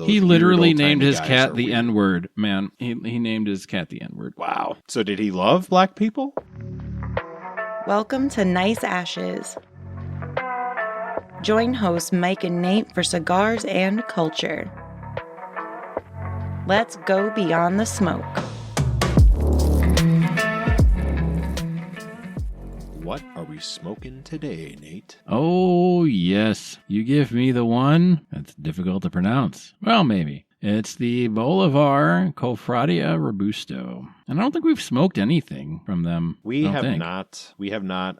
He literally named his cat the N-word, man. He named his cat the N-word. Wow. So did he love black people? Welcome to Nice Ashes. Join hosts Mike and Nate for cigars and culture. Let's go beyond the smoke. What are we smoking today, Nate? Oh, yes. You give me the one that's difficult to pronounce. Well, maybe. It's the Bolivar Cofradia Robusto. And I don't think we've smoked anything from them. We have not.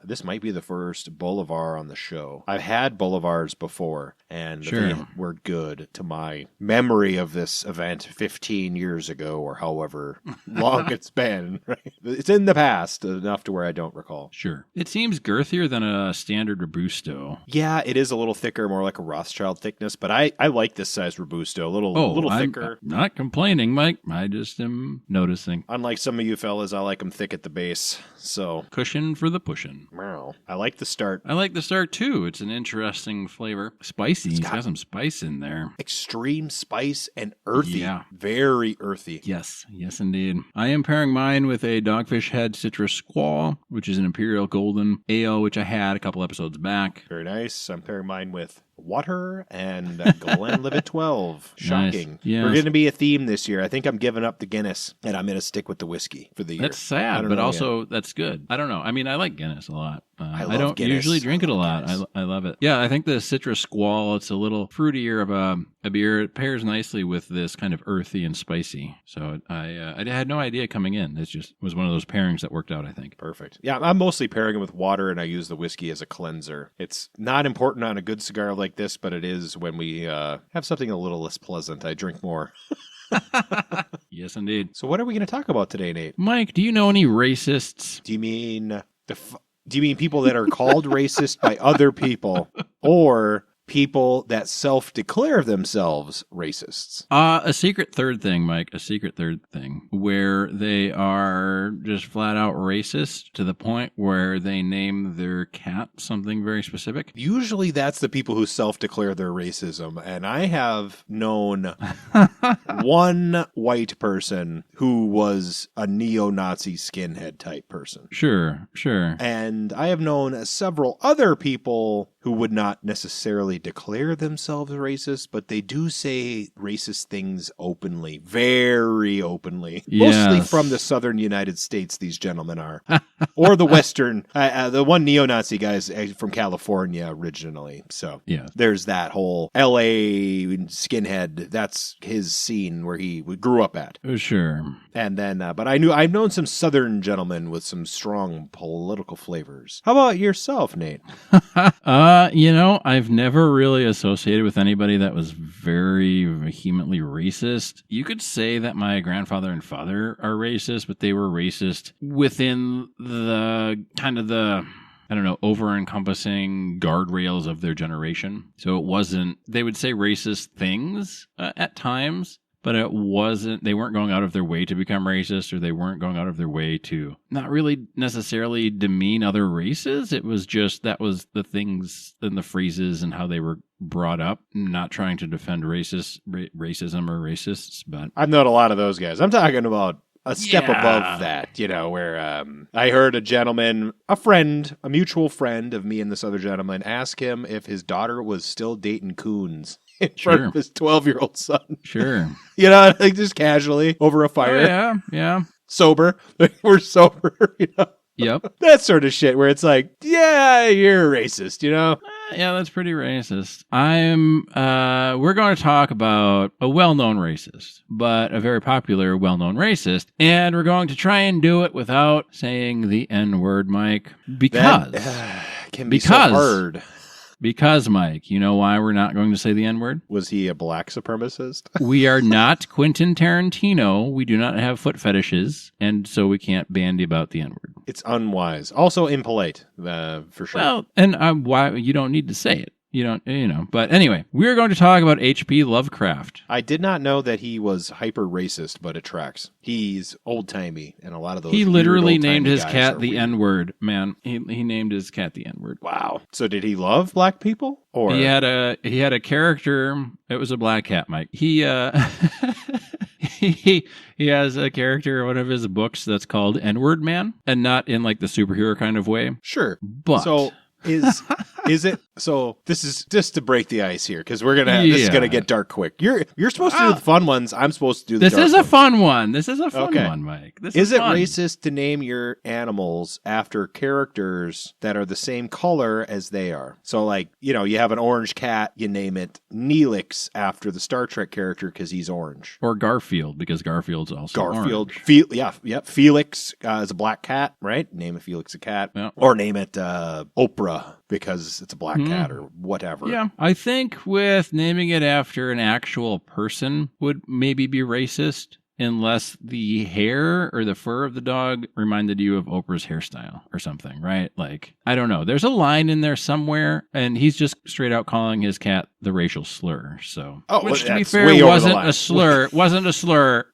This might be the first Bolivar on the show. I've had Bolivars before, and they were good to my memory of this event 15 years ago, or however long it's been. Right? It's in the past, enough to where I don't recall. Sure. It seems girthier than a standard Robusto. Yeah, it is a little thicker, more like a Rothschild thickness, but I like this size Robusto, a little thicker. I'm not complaining, Mike. I just am noticing. Unlike some of you fellas, I like them thick at the base. So cushion for the pushin'. Wow. I like the start. I like the start too. It's an interesting flavor. Spicy. It's got some spice in there. Extreme spice and earthy. Yeah. Very earthy. Yes. Yes, indeed. I am pairing mine with a Dogfish Head Citrus Squaw, which is an Imperial Golden Ale, which I had a couple episodes back. Very nice. I'm pairing mine with Water and Glenlivet 12. Shocking. Nice. Yes. We're going to be a theme this year. I think I'm giving up the Guinness, and I'm going to stick with the whiskey for the year. That's sad, but also that's good. I don't know. I mean, I like Guinness a lot. I don't usually drink it a lot. I love it. Yeah, I think the Citrus Squall, it's a little fruitier of a beer. It pairs nicely with this kind of earthy and spicy. So I had no idea coming in. It just was one of those pairings that worked out, I think. Perfect. Yeah, I'm mostly pairing it with water, and I use the whiskey as a cleanser. It's not important on a good cigar like this, but it is when we have something a little less pleasant. I drink more. Yes, indeed. So what are we going to talk about today, Nate? Mike, do you know any racists? Do you mean people that are called racist by other people, or people that self-declare themselves racists? A secret third thing, Mike. A secret third thing where they are just flat out racist to the point where they name their cat something very specific. Usually that's the people who self-declare their racism. And I have known one white person who was a neo-Nazi skinhead type person. Sure. And I have known several other people who would not necessarily declare themselves racist, but they do say racist things openly, very openly. Yes. Mostly from the southern United States, these gentlemen are. Or the western, the one neo-Nazi guy's from California originally. So there's that whole L.A. skinhead, that's his scene where he grew up at. Sure. And then, but I've known some southern gentlemen with some strong political flavors. How about yourself, Nate? I've never really associated with anybody that was very vehemently racist. You could say that my grandfather and father are racist, but they were racist within the kind of over-encompassing guardrails of their generation. So it wasn't, they would say racist things at times, but it wasn't, they weren't going out of their way to become racist, or they weren't going out of their way to not really necessarily demean other races. It was just, that was the things and the phrases and how they were brought up, not trying to defend racism or racists, but I've known a lot of those guys. I'm talking about a step above that, where I heard a gentleman, a mutual friend of me and this other gentleman, ask him if his daughter was still dating coons in front of his 12-year-old son. Sure. Like just casually over a fire. Oh, yeah. Sober. We're sober, Yep. That sort of shit where it's like, yeah, you're racist, Yeah, that's pretty racist. We're going to talk about a well-known racist, but a very popular well-known racist, and we're going to try and do it without saying the N-word, Mike, because that, can be so hard. Because, Mike, you know why we're not going to say the N-word? Was he a black supremacist? We are not Quentin Tarantino. We do not have foot fetishes, and so we can't bandy about the N-word. It's unwise. Also impolite, for sure. Well, and why you don't need to say it. But anyway, we're going to talk about H.P. Lovecraft. I did not know that he was hyper racist, but it tracks. He's old timey, and a lot of those. He literally named his cat the N-word, man. He named his cat the N-word. Wow. So did he love black people? Or he had a character. It was a black cat, Mike. He he has a character in one of his books that's called N-word Man, and not in like the superhero kind of way. Sure, but so. Is it so? This is just to break the ice here because we're gonna. This is gonna get dark quick. You're supposed to do the fun ones. I'm supposed to do the. This dark is ones. a fun one. This is a fun one, Mike. Is it racist to name your animals after characters that are the same color as they are? So, like, you have an orange cat, you name it Neelix after the Star Trek character because he's orange, or Garfield because Garfield's also orange. Felix is a black cat, right? Name a Felix a cat, or name it Oprah because it's a black cat or whatever. Yeah, I think with naming it after an actual person would maybe be racist. Unless the hair or the fur of the dog reminded you of Oprah's hairstyle or something, right? Like, I don't know. There's a line in there somewhere, and he's just straight out calling his cat the racial slur. So, which to be fair wasn't a slur. Wasn't a slur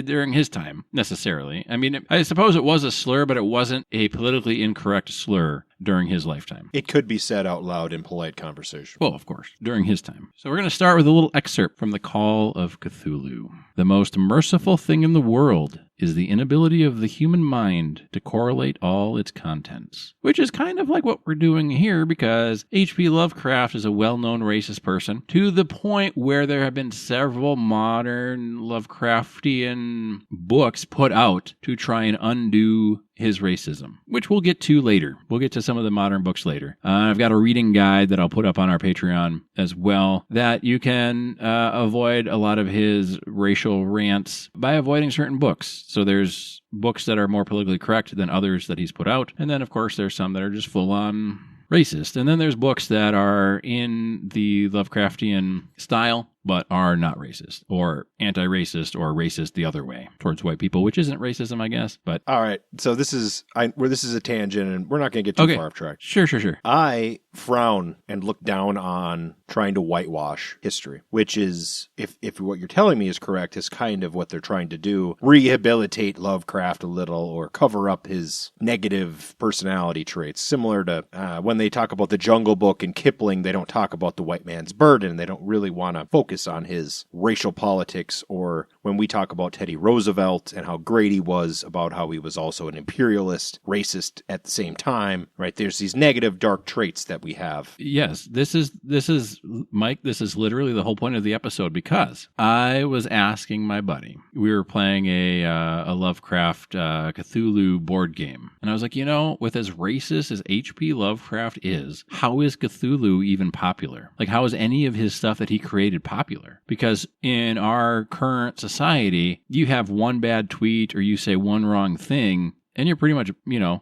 during his time necessarily. I mean, I suppose it was a slur, but it wasn't a politically incorrect slur during his lifetime. It could be said out loud in polite conversation. Well, of course, during his time. So we're going to start with a little excerpt from The Call of Cthulhu. The most merciful thing in the world is the inability of the human mind to correlate all its contents. Which is kind of like what we're doing here, because H.P. Lovecraft is a well-known racist person, to the point where there have been several modern Lovecraftian books put out to try and undo his racism, which we'll get to later. We'll get to some of the modern books later. I've got a reading guide that I'll put up on our Patreon as well, that you can avoid a lot of his racial rants by avoiding certain books. So there's books that are more politically correct than others that he's put out. And then, of course, there's some that are just full on racist. And then there's books that are in the Lovecraftian style, but are not racist or anti-racist or racist the other way towards white people, which isn't racism, I guess. But all right, so this is a tangent, and we're not going to get too far off track. Sure. I frown and look down on trying to whitewash history, which is, if what you're telling me is correct, is kind of what they're trying to do: rehabilitate Lovecraft a little or cover up his negative personality traits. Similar to when they talk about the Jungle Book and Kipling, they don't talk about the white man's burden. They don't really want to focus on his racial politics, or when we talk about Teddy Roosevelt and how great he was, about how he was also an imperialist, racist at the same time, right? There's these negative, dark traits that we have. Yes, this is Mike, this is literally the whole point of the episode, because I was asking my buddy, we were playing a Lovecraft Cthulhu board game, and I was like, with as racist as H.P. Lovecraft is, how is Cthulhu even popular? Like, how is any of his stuff that he created popular? Because in our current society, you have one bad tweet or you say one wrong thing, and you're pretty much,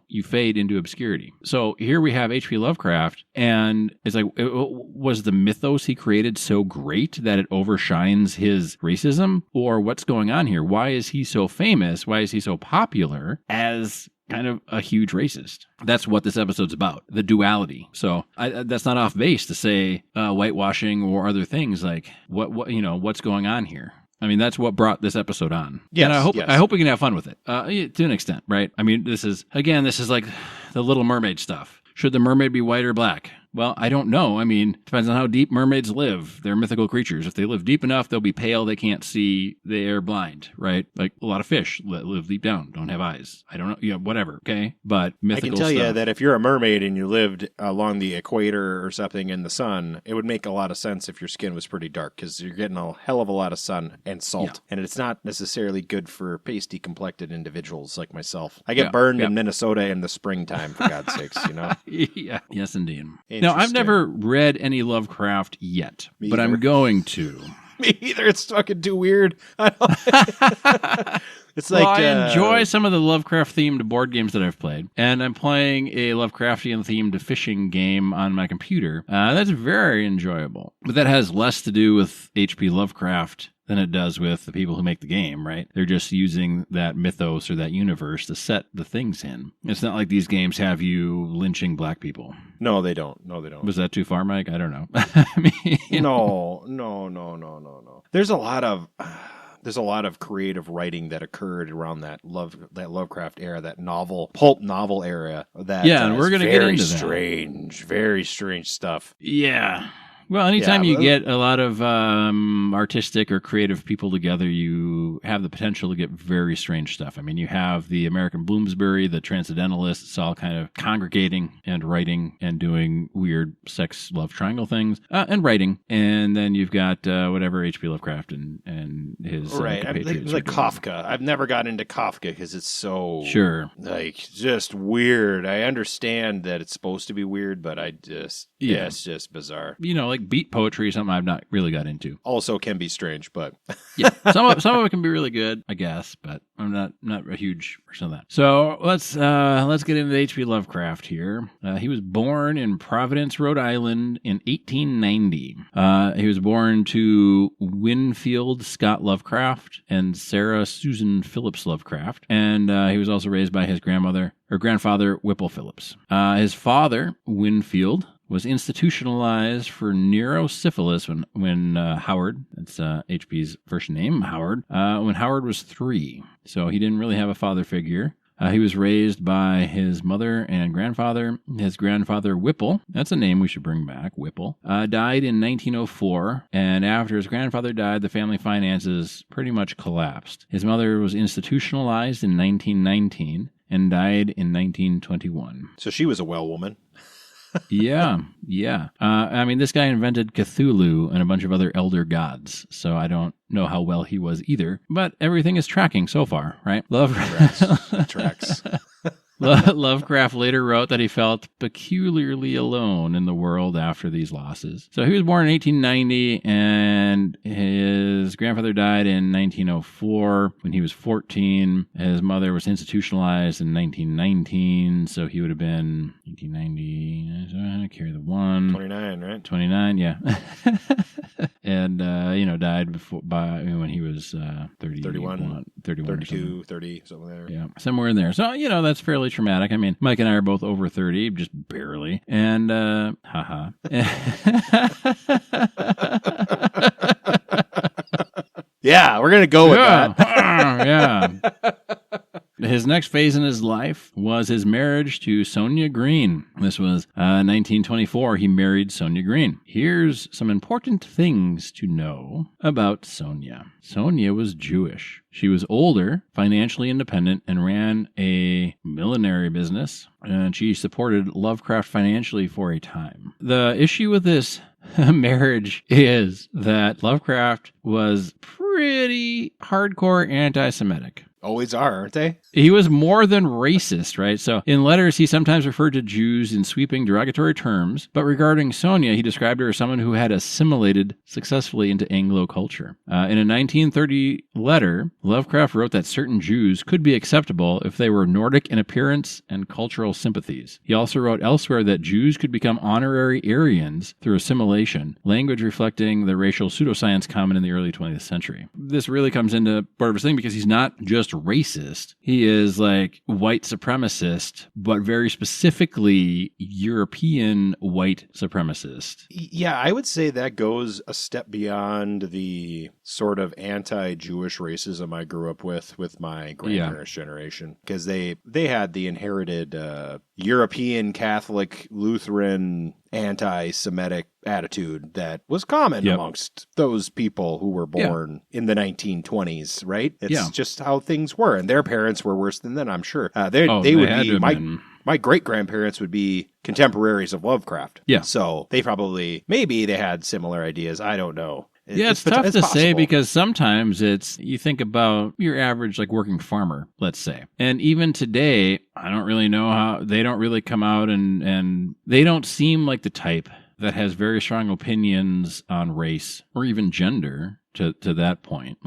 you fade into obscurity. So here we have H.P. Lovecraft, and it's like, was the mythos he created so great that it overshines his racism? Or what's going on here? Why is he so famous? Why is he so popular as kind of a huge racist? That's what this episode's about, the duality. So that's not off base to say whitewashing or other things. Like, what's going on here? I mean, that's what brought this episode on. Yes, and I hope we can have fun with it to an extent, right? I mean, this is like the Little Mermaid stuff. Should the mermaid be white or black? Well, I don't know. I mean, it depends on how deep mermaids live. They're mythical creatures. If they live deep enough, they'll be pale. They can't see. They're blind, right? Like a lot of fish that live deep down don't have eyes. I don't know. Whatever, okay? But mythical I can tell stuff. you that if you're a mermaid and you lived along the equator or something in the sun, it would make a lot of sense if your skin was pretty dark, because you're getting a hell of a lot of sun and salt. Yeah. And it's not necessarily good for pasty complected individuals like myself. I get burned in Minnesota in the springtime, for God's sakes, Yeah. Yes, indeed. Now, I've never read any Lovecraft yet, but I'm going to. Me either. It's fucking too weird. It's like I enjoy some of the Lovecraft-themed board games that I've played, and I'm playing a Lovecraftian-themed fishing game on my computer. That's very enjoyable, but that has less to do with H.P. Lovecraft than it does with the people who make the game, right? They're just using that mythos or that universe to set the things in. It's not like these games have you lynching black people. No, they don't. No, they don't. Was that too far, Mike? I don't know. I mean, No. There's a lot of creative writing that occurred around that Lovecraft era, that pulp novel era. That and we're going to get into very strange stuff. Yeah. Well, anytime you get a lot of artistic or creative people together, you have the potential to get very strange stuff. I mean, you have the American Bloomsbury, the Transcendentalists, all kind of congregating and writing and doing weird sex love triangle things and writing. And then you've got whatever H.P. Lovecraft and his compatriots like Kafka. I've never got into Kafka because it's so just weird. I understand that it's supposed to be weird, but it's just bizarre. Like beat poetry, something I've not really got into. Also can be strange, but some of it can be really good, I guess, but I'm not a huge person of that. So let's get into H.P. Lovecraft here. He was born in Providence, Rhode Island in 1890. He was born to Winfield Scott Lovecraft and Sarah Susan Phillips Lovecraft, and he was also raised by his grandfather Whipple Phillips. His father, Winfield, was institutionalized for neurosyphilis when Howard, that's H.P.'s first name, Howard, when Howard was 3. So he didn't really have a father figure. He was raised by his mother and grandfather. His grandfather, Whipple, that's a name we should bring back, Whipple, died in 1904, and after his grandfather died, the family finances pretty much collapsed. His mother was institutionalized in 1919 and died in 1921. So she was a well woman. Yeah. I mean, this guy invented Cthulhu and a bunch of other elder gods, so I don't know how well he was either. But everything is tracking so far, right? Tracks. Lovecraft later wrote that he felt peculiarly alone in the world after these losses. So he was born in 1890, and his grandfather died in 1904 when he was 14. His mother was institutionalized in 1919, so he would have been 1890. Carry the 1. 29, right? 29, yeah. And, died when he was 31, 32, 30, something there. Yeah, somewhere in there. So, that's fairly traumatic. I mean, Mike and I are both over 30, just barely. And, haha. Yeah, we're going to go with that. Yeah. His next phase in his life was his marriage to Sonia Green. This was 1924. He married Sonia Green. Here's some important things to know about Sonia. Sonia was Jewish. She was older, financially independent, and ran a millinery business, and she supported Lovecraft financially for a time. The issue with this marriage is that Lovecraft was pretty hardcore anti-Semitic. Always are, aren't they? He was more than racist, right? So in letters, he sometimes referred to Jews in sweeping derogatory terms, but regarding Sonia, he described her as someone who had assimilated successfully into Anglo culture. In a 1930 letter, Lovecraft wrote that certain Jews could be acceptable if they were Nordic in appearance and cultural sympathies. He also wrote elsewhere that Jews could become honorary Aryans through assimilation, language reflecting the racial pseudoscience common in the early 20th century. This really comes into part of his thing because he's not just racist. He is like white supremacist, but very specifically European white supremacist. Yeah, I would say that goes a step beyond the sort of anti-Jewish racism I grew up with my grandparents' generation, because they had the inherited European Catholic Lutheran anti-Semitic attitude that was common amongst those people who were born in the 1920s, right? It's just how things were, and their parents were worse than them, I'm sure. They would be my great-grandparents would be contemporaries of Lovecraft. Yeah. So they maybe they had similar ideas. I don't know. It's tough to say because sometimes you think about your average working farmer, let's say. And even today, I don't really know how they don't really come out and they don't seem like the type that has very strong opinions on race or even gender to that point.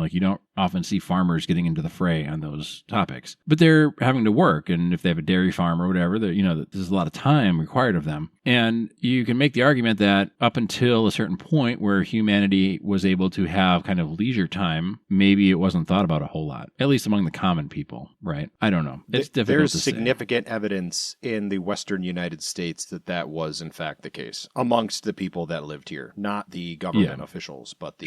often see farmers getting into the fray on those topics. But they're having to work, and if they have a dairy farm or whatever, there's a lot of time required of them. And you can make the argument that up until a certain point where humanity was able to have kind of leisure time, maybe it wasn't thought about a whole lot, at least among the common people, right? I don't know. It's difficult There's to say. significant evidence in the Western United States that was in fact the case amongst the people that lived here, not the government officials, but the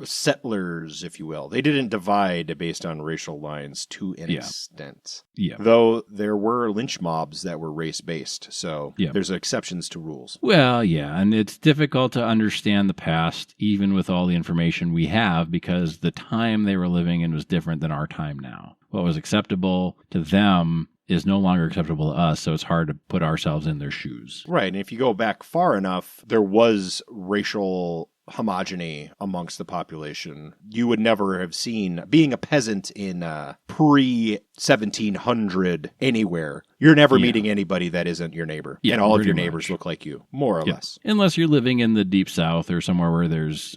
settlers, if you will. They didn't divide based on racial lines to an extent. Yeah. Though there were lynch mobs that were race-based, so there's exceptions to rules. Well, yeah, and it's difficult to understand the past, even with all the information we have, because the time they were living in was different than our time now. What was acceptable to them is no longer acceptable to us, so it's hard to put ourselves in their shoes. Right, and if you go back far enough, there was racial homogeny amongst the population. You would never have seen, being a peasant in pre-1700 anywhere, you're never meeting anybody that isn't your neighbor. And all of your neighbors look like you, more or less. Unless you're living in the deep south or somewhere where there's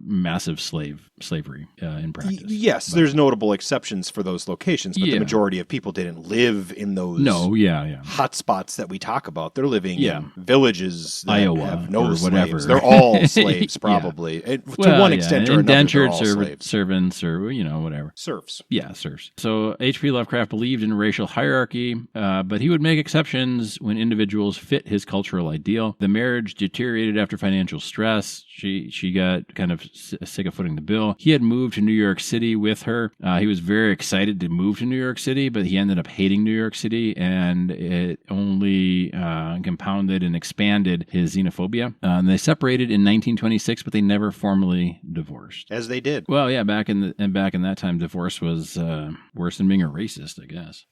massive slavery in practice. Yes, there's notable exceptions for those locations, but the majority of people didn't live in those hotspots that we talk about. They're living in villages that Iowa have no or slaves. whatever. They're all slaves, probably. And to one extent or another, they're all slaves. Servants or, whatever. Serfs. Yeah, serfs. So H.P. Lovecraft believed in racial hierarchy, but he would make exceptions when individuals fit his cultural ideal. The marriage deteriorated after financial stress. She got kind of sick of footing the bill. He had moved to New York City with her. He was very excited to move to New York City, but he ended up hating New York City, and it only compounded and expanded his xenophobia. They separated in 1926, but they never formally divorced. As they did. Well, yeah, back in that time, divorce was worse than being a racist, I guess.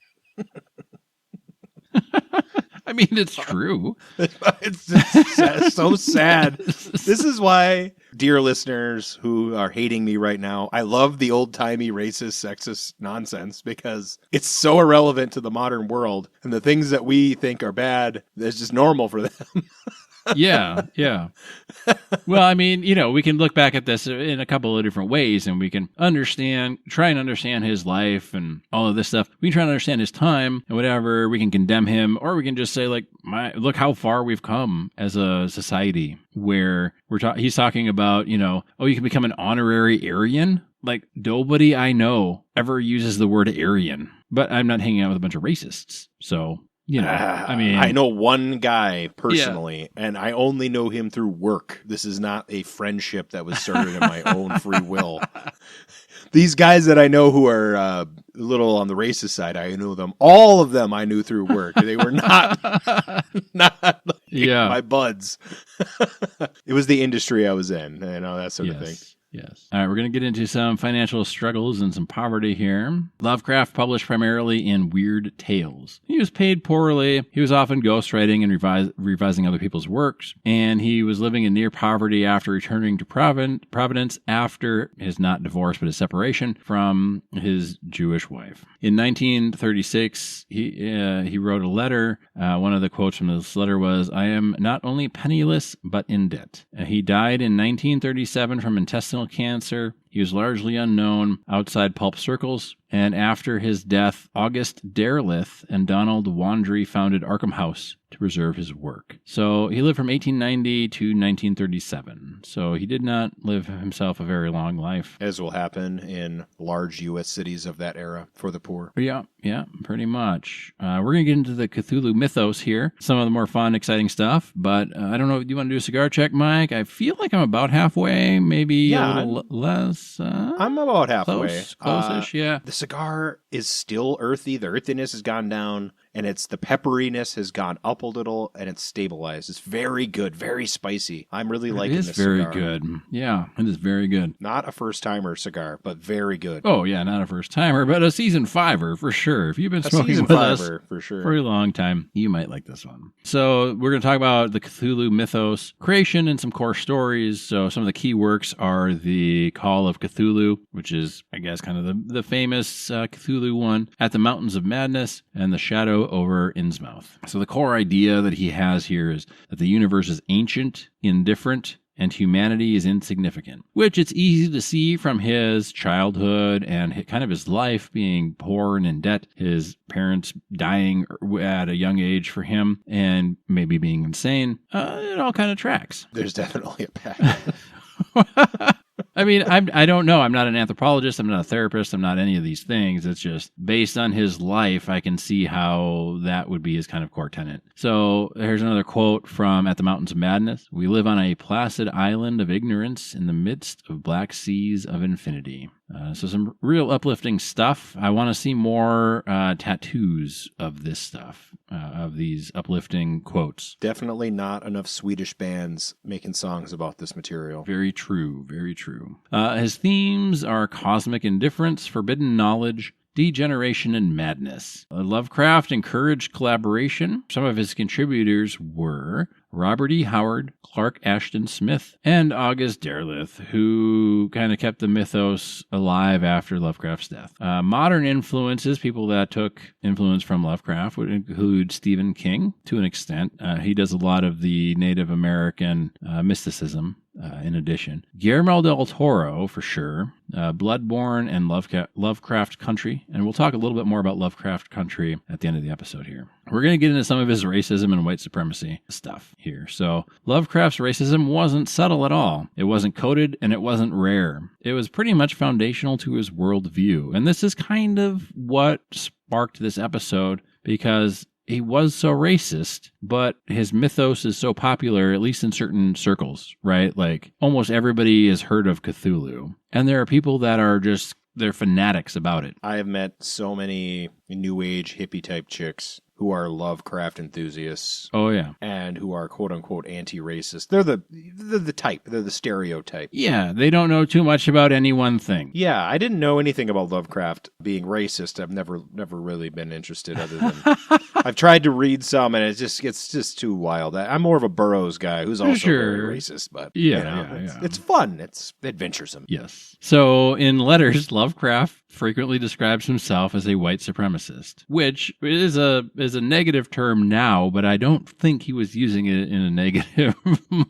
I mean, it's true. It's so sad. This is why, dear listeners who are hating me right now, I love the old-timey racist, sexist nonsense because it's so irrelevant to the modern world, and the things that we think are bad, it's just normal for them. Yeah. Well, I mean, we can look back at this in a couple of different ways, and we can try and understand his life and all of this stuff. We can try and understand his time and whatever. We can condemn him, or we can just say, like, look how far we've come as a society, where he's talking about, you can become an honorary Aryan. Like, nobody I know ever uses the word Aryan, but I'm not hanging out with a bunch of racists, so... I know one guy personally, and I only know him through work. This is not a friendship that was started in my own free will. These guys that I know who are a little on the racist side, I know them. All of them I knew through work. They were not my buds. It was the industry I was in, that sort of thing. Yes. All right, we're going to get into some financial struggles and some poverty here. Lovecraft published primarily in weird tales. He was paid poorly. He was often ghostwriting and revising other people's works. And he was living in near poverty after returning to Providence after his not divorce, but his separation from his Jewish wife. In 1936, he wrote a letter. One of the quotes from this letter was, "I am not only penniless, but in debt." He died in 1937 from intestinal cancer. He was largely unknown outside pulp circles, and after his death, August Derleth and Donald Wandry founded Arkham House to preserve his work. So he lived from 1890 to 1937. So he did not live himself a very long life. As will happen in large U.S. cities of that era for the poor. Yeah, pretty much. We're going to get into the Cthulhu mythos here. Some of the more fun, exciting stuff. But I don't know, do you want to do a cigar check, Mike? I feel like I'm about halfway, maybe a little less. I'm about halfway. Close-ish, yeah. The cigar is still earthy. The earthiness has gone down, and the pepperiness has gone up a little, and it's stabilized. It's very good, very spicy. I'm really liking this cigar. It is very good. Yeah, it is very good. Not a first-timer cigar, but very good. Oh, yeah, not a first-timer, but a season fiver for sure. If you've been smoking with us for sure. For a long time, you might like this one. So we're going to talk about the Cthulhu mythos, creation, and some core stories. So some of the key works are the Call of Cthulhu, which is, I guess, kind of the famous Cthulhu one, At the Mountains of Madness, and The Shadow over Innsmouth. So the core idea that he has here is that the universe is ancient, indifferent, and humanity is insignificant, which it's easy to see from his childhood and kind of his life being poor and in debt, his parents dying at a young age for him, and maybe being insane. It all kind of tracks. There's definitely a pattern. I mean, I don't know. I'm not an anthropologist. I'm not a therapist. I'm not any of these things. It's just based on his life, I can see how that would be his kind of core tenet. So here's another quote from At the Mountains of Madness. We live on a placid island of ignorance in the midst of black seas of infinity. So some real uplifting stuff. I want to see more tattoos of this stuff, of these uplifting quotes. Definitely not enough Swedish bands making songs about this material. Very true, very true. His themes are cosmic indifference, forbidden knowledge, degeneration, and madness. Lovecraft encouraged collaboration. Some of his contributors were Robert E. Howard, Clark Ashton Smith, and August Derleth, who kind of kept the mythos alive after Lovecraft's death. Modern influences, people that took influence from Lovecraft, would include Stephen King, to an extent. He does a lot of the Native American mysticism. In addition, Guillermo del Toro, for sure, Bloodborne and Lovecraft Country, and we'll talk a little bit more about Lovecraft Country at the end of the episode here. We're going to get into some of his racism and white supremacy stuff here. So Lovecraft's racism wasn't subtle at all. It wasn't coded, and it wasn't rare. It was pretty much foundational to his worldview, and this is kind of what sparked this episode, because he was so racist, but his mythos is so popular, at least in certain circles, right? Like, almost everybody has heard of Cthulhu. And there are people that are just, they're fanatics about it. I have met so many new age hippie type chicks who are Lovecraft enthusiasts. Oh, yeah. And who are quote-unquote anti-racist. They're the type. They're the stereotype. Yeah, they don't know too much about any one thing. Yeah, I didn't know anything about Lovecraft being racist. I've never really been interested other than... I've tried to read some, and it's just too wild. I'm more of a Burroughs guy who's also very racist, but it's fun. It's adventuresome. Yes. So in letters, Lovecraft frequently describes himself as a white supremacist, which is a negative term now, but I don't think he was using it in a negative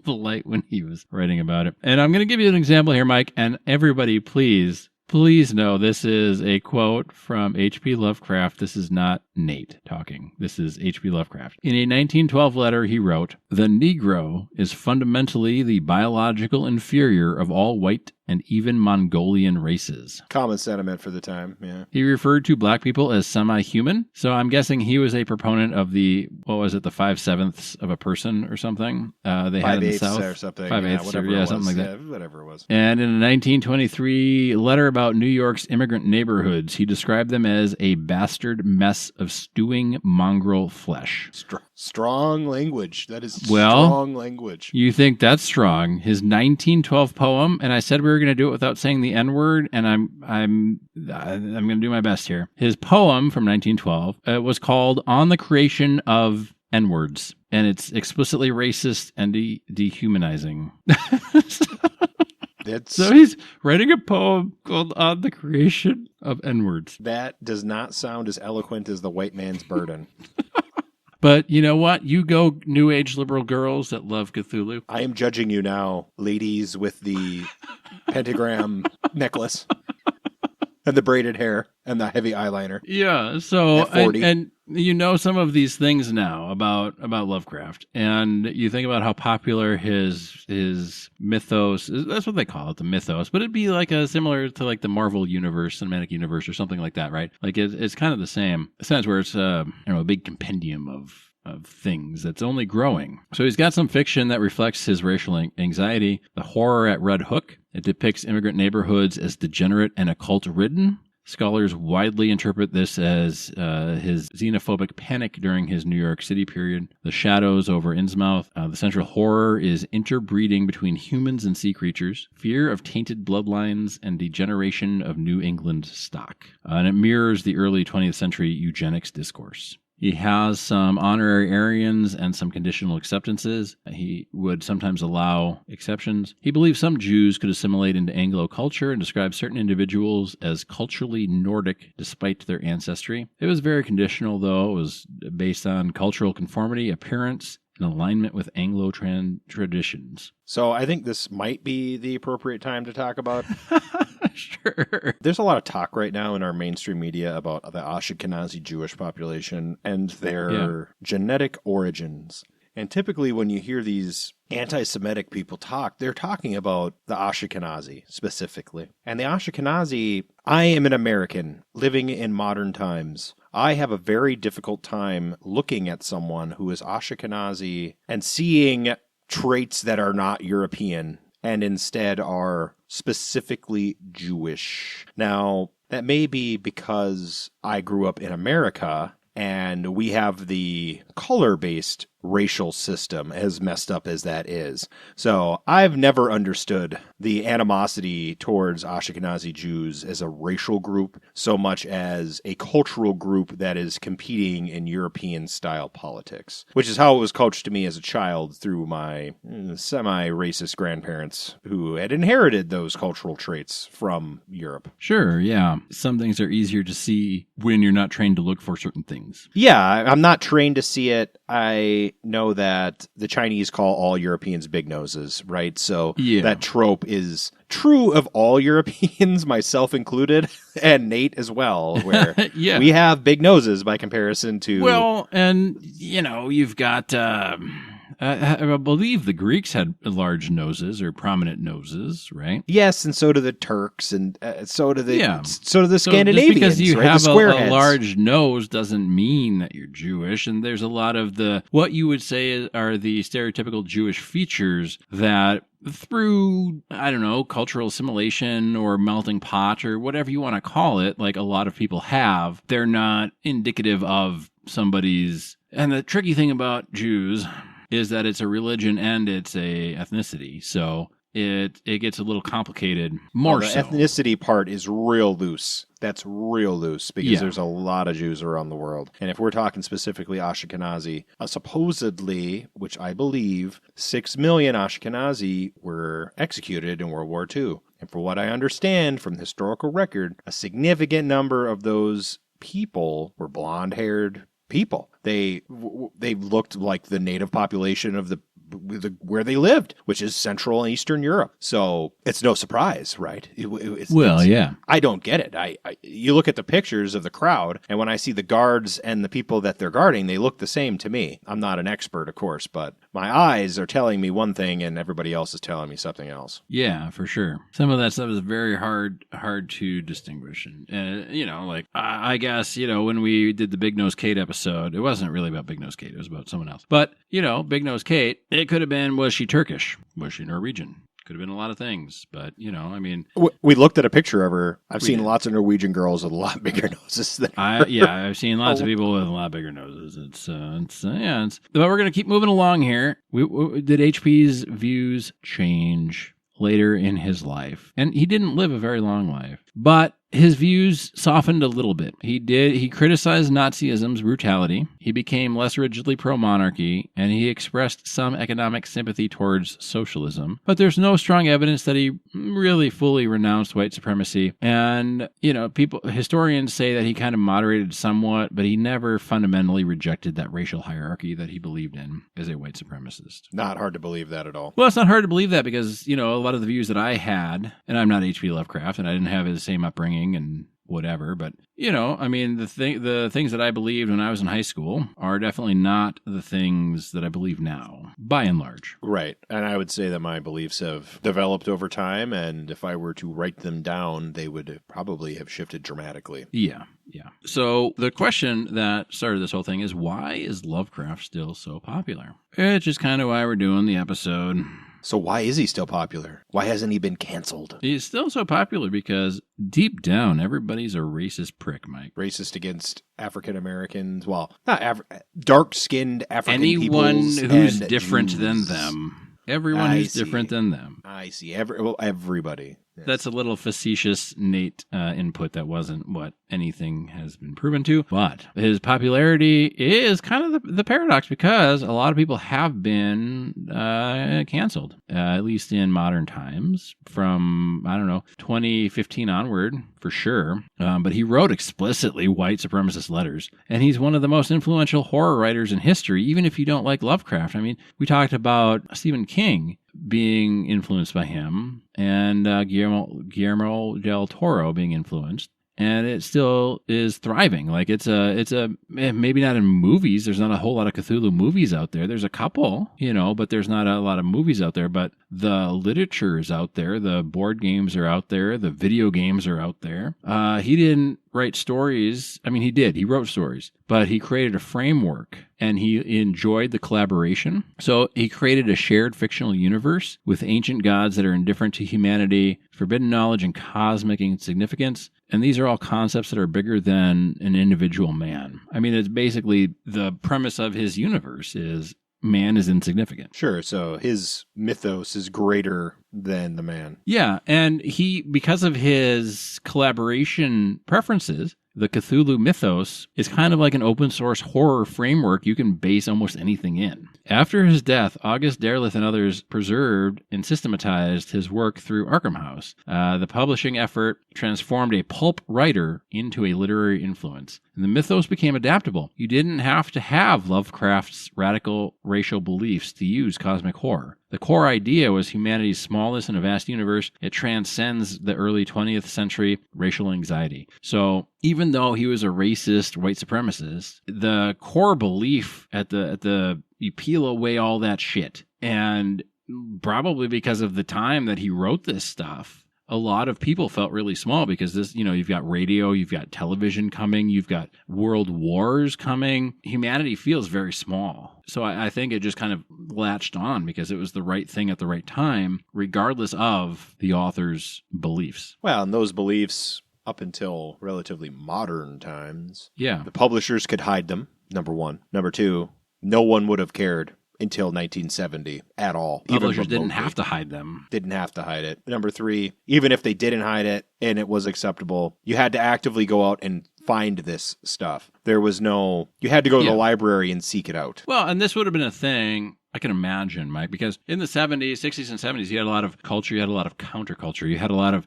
light when he was writing about it. And I'm going to give you an example here, Mike, and everybody, please know this is a quote from H.P. Lovecraft. This is not Nate talking. This is H.P. Lovecraft. In a 1912 letter, he wrote, "The Negro is fundamentally the biological inferior of all white and even Mongolian races." Common sentiment for the time, yeah. He referred to black people as semi-human, so I'm guessing he was a proponent of the 5/7 of a person or something they had in the South. Or something. 5/8 whatever something like that. Yeah, whatever it was. And in a 1923 letter about New York's immigrant neighborhoods, he described them as a bastard mess of stewing mongrel flesh. Strong language. That is strong language. You think that's strong? His 1912 poem, and I said we were going to do it without saying the N-word, and I'm going to do my best here. His poem from 1912 was called "On the Creation of N-Words," and it's explicitly racist and dehumanizing. So he's writing a poem called "On the Creation of N-Words." That does not sound as eloquent as the white man's burden. But you know what? You go New Age liberal girls that love Cthulhu. I am judging you now, ladies with the pentagram necklace and the braided hair and the heavy eyeliner. Yeah, so and you know some of these things now about Lovecraft, and you think about how popular his mythos is. That's what they call it, the mythos, but it'd be like similar to like the Marvel universe, cinematic universe, or something like that, right? Like it's kind of the same sense where it's a big compendium of things that's only growing. So he's got some fiction that reflects his racial anxiety. The Horror at Red Hook. It depicts immigrant neighborhoods as degenerate and occult-ridden. Scholars widely interpret this as his xenophobic panic during his New York City period. The Shadows over Innsmouth. The central horror is interbreeding between humans and sea creatures, fear of tainted bloodlines, and degeneration of New England stock. And it mirrors the early 20th century eugenics discourse. He has some honorary Aryans and some conditional acceptances. He would sometimes allow exceptions. He believes some Jews could assimilate into Anglo culture and describes certain individuals as culturally Nordic despite their ancestry. It was very conditional, though. It was based on cultural conformity, appearance, in alignment with Anglo traditions. So I think this might be the appropriate time to talk about. Sure. There's a lot of talk right now in our mainstream media about the Ashkenazi Jewish population and their genetic origins. And typically when you hear these anti-Semitic people talk, they're talking about the Ashkenazi specifically. And the Ashkenazi, I am an American living in modern times. I have a very difficult time looking at someone who is Ashkenazi and seeing traits that are not European and instead are specifically Jewish. Now, that may be because I grew up in America and we have the color-based racial system, as messed up as that is. So I've never understood the animosity towards Ashkenazi Jews as a racial group so much as a cultural group that is competing in European-style politics, which is how it was coached to me as a child through my semi-racist grandparents who had inherited those cultural traits from Europe. Sure, yeah. Some things are easier to see when you're not trained to look for certain things. Yeah, I'm not trained to see it. I know that the Chinese call all Europeans big noses, right? So that trope is true of all Europeans, myself included, and Nate as well, where we have big noses by comparison to... Well, and, you've got... I believe the Greeks had large noses or prominent noses, right? Yes, and so do the Turks, and so do the Scandinavians. Just because you have a large nose doesn't mean that you're Jewish, and there's a lot of what you would say are the stereotypical Jewish features that through, I don't know, cultural assimilation or melting pot or whatever you want to call it, like a lot of people have, they're not indicative of somebody's... And the tricky thing about Jews is that it's a religion and it's a ethnicity. So it gets a little complicated. The ethnicity part is real loose. That's real loose because there's a lot of Jews around the world. And if we're talking specifically Ashkenazi, supposedly, which I believe, 6 million Ashkenazi were executed in World War II. And for what I understand from the historical record, a significant number of those people were blonde-haired people. They looked like the native population of the where they lived, which is Central and Eastern Europe. So it's no surprise, right? I don't get it. You look at the pictures of the crowd, and when I see the guards and the people that they're guarding, they look the same to me. I'm not an expert, of course, but my eyes are telling me one thing, and everybody else is telling me something else. Yeah, for sure. Some of that stuff is very hard to distinguish. And I guess, when we did the Big Nose Kate episode, it wasn't really about Big Nose Kate. It was about someone else. But, Big Nose Kate, it could have been, was she Turkish? Was she Norwegian? Could have been a lot of things, but, We looked at a picture of her. I've seen lots of Norwegian girls with a lot bigger noses than her. I've seen lots of people with a lot bigger noses. But we're going to keep moving along here. Did HP's views change later in his life? And he didn't live a very long life, but his views softened a little bit. He criticized Nazism's brutality. He became less rigidly pro-monarchy, and he expressed some economic sympathy towards socialism. But there's no strong evidence that he really fully renounced white supremacy. And, historians say that he kind of moderated somewhat, but he never fundamentally rejected that racial hierarchy that he believed in as a white supremacist. Not hard to believe that at all. Well, it's not hard to believe that because, a lot of the views that I had, and I'm not H.P. Lovecraft, and I didn't have his same upbringing and whatever, but the things that I believed when I was in high school are definitely not the things that I believe now, by and large. Right, and I would say that my beliefs have developed over time, and if I were to write them down, they would probably have shifted dramatically. Yeah. So the question that started this whole thing is, why is Lovecraft still so popular? It's just kind of why we're doing the episode. So why is he still popular? Why hasn't he been canceled? He's still so popular because deep down, everybody's a racist prick, Mike. Racist against African Americans. Well, not dark-skinned African Anyone who's and different Jews. Than them. Everyone who's different than them. I see. Everybody. That's a little facetious Nate input that wasn't what anything has been proven to. But his popularity is kind of the paradox, because a lot of people have been canceled, at least in modern times, from, 2015 onward, for sure. But he wrote explicitly white supremacist letters, and he's one of the most influential horror writers in history, even if you don't like Lovecraft. I mean, we talked about Stephen King being influenced by him, and Guillermo del Toro being influenced. And it still is thriving. Like it's maybe not in movies. There's not a whole lot of Cthulhu movies out there. There's a couple, but there's not a lot of movies out there. But the literature is out there. The board games are out there. The video games are out there. He didn't write stories. I mean, he did. He wrote stories, but he created a framework, and he enjoyed the collaboration. So he created a shared fictional universe with ancient gods that are indifferent to humanity, forbidden knowledge, and cosmic insignificance. And these are all concepts that are bigger than an individual man. I mean, it's basically the premise of his universe is man is insignificant. Sure. So his mythos is greater than the man. Yeah. And because of his collaboration preferences, the Cthulhu mythos is kind of like an open source horror framework you can base almost anything in. After his death, August Derleth and others preserved and systematized his work through Arkham House. The publishing effort transformed a pulp writer into a literary influence. And the mythos became adaptable. You didn't have to have Lovecraft's radical racial beliefs to use cosmic horror. The core idea was humanity's smallness in a vast universe. It transcends the early 20th century racial anxiety. So even though he was a racist white supremacist, the core belief you peel away all that shit. And probably because of the time that he wrote this stuff, a lot of people felt really small because this, you've got radio, you've got television coming, you've got world wars coming. Humanity feels very small. So I think it just kind of latched on because it was the right thing at the right time, regardless of the author's beliefs. Well, and those beliefs up until relatively modern times, yeah, the publishers could hide them, number one. Number two, no one would have cared until 1970 at all. Publishers didn't have to hide them. Didn't have to hide it. Number three, even if they didn't hide it and it was acceptable, you had to actively go out and find this stuff. You had to go to the library and seek it out. Well, and this would have been a thing, I can imagine, Mike, because in the 70s, 60s, and 70s, you had a lot of culture, you had a lot of counterculture, you had a lot of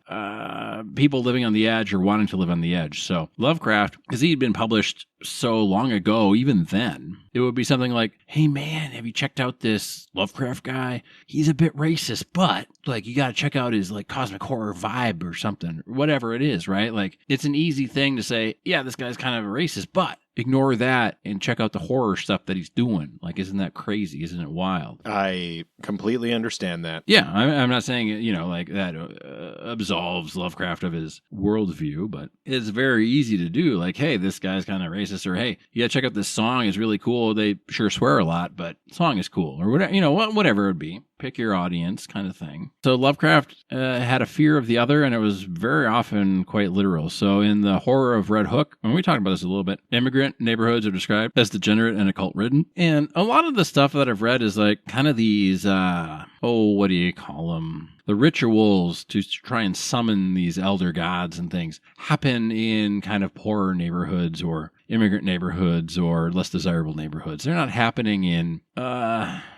people living on the edge or wanting to live on the edge. So Lovecraft, because he had been published so long ago, even then, it would be something like, hey man, have you checked out this Lovecraft guy? He's a bit racist, but you got to check out his cosmic horror vibe or something, whatever it is, right? It's an easy thing to say, yeah, this guy's kind of a racist, but ignore that and check out the horror stuff that he's doing. Isn't that crazy? Isn't it wild? I completely understand that. Yeah, I'm not saying, that absolves Lovecraft of his worldview, but it's very easy to do. Hey, this guy's kind of racist, or hey, yeah, check out this song. It's really cool. They sure swear a lot, but the song is cool, or whatever, whatever it would be. Pick your audience kind of thing. So Lovecraft had a fear of the other, and it was very often quite literal. So in The Horror of Red Hook, and we talked about this a little bit, immigrant neighborhoods are described as degenerate and occult-ridden. And a lot of the stuff that I've read is kind of these, what do you call them? The rituals to try and summon these elder gods and things happen in kind of poorer neighborhoods or immigrant neighborhoods or less desirable neighborhoods. They're not happening in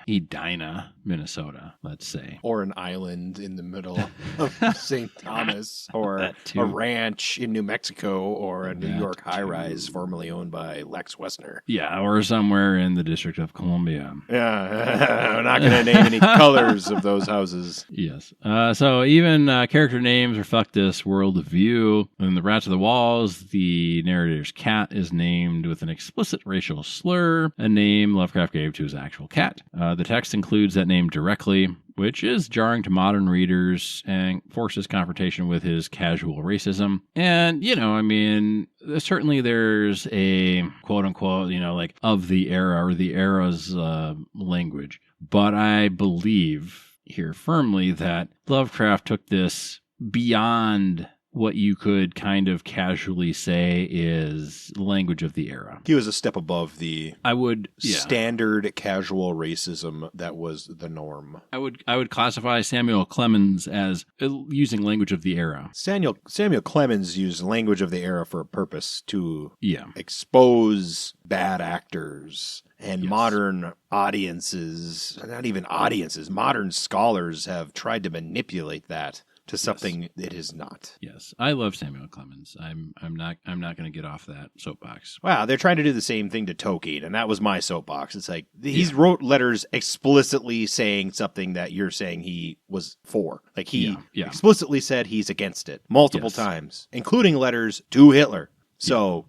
Edina, Minnesota, let's say. Or an island in the middle of St. Thomas, or a ranch in New Mexico, or a New York high-rise formerly owned by Lex Wessner. Yeah, or somewhere in the District of Columbia. Yeah, I'm not going to name any colors of those houses. Yes. So even character names reflect this worldview. In The Rats of the Walls, the narrator's cat is named with an explicit racial slur, a name Lovecraft gave to his actual cat. The text includes that name directly, which is jarring to modern readers and forces confrontation with his casual racism. And, certainly there's a quote-unquote, of the era or the era's language. But I believe here firmly that Lovecraft took this beyond what you could kind of casually say is language of the era. He was a step above the yeah. standard casual racism that was the norm. I would classify Samuel Clemens as using language of the era. Samuel Clemens used language of the era for a purpose to Yeah. expose bad actors. And modern audiences, not even audiences, modern scholars have tried to manipulate that to something it is not. Yes, I love Samuel Clemens. I'm not going to get off that soapbox. Wow, they're trying to do the same thing to Tolkien, and that was my soapbox. It's like he wrote letters explicitly saying something that you're saying he was for. Like he explicitly said he's against it multiple times, including letters to Hitler. So.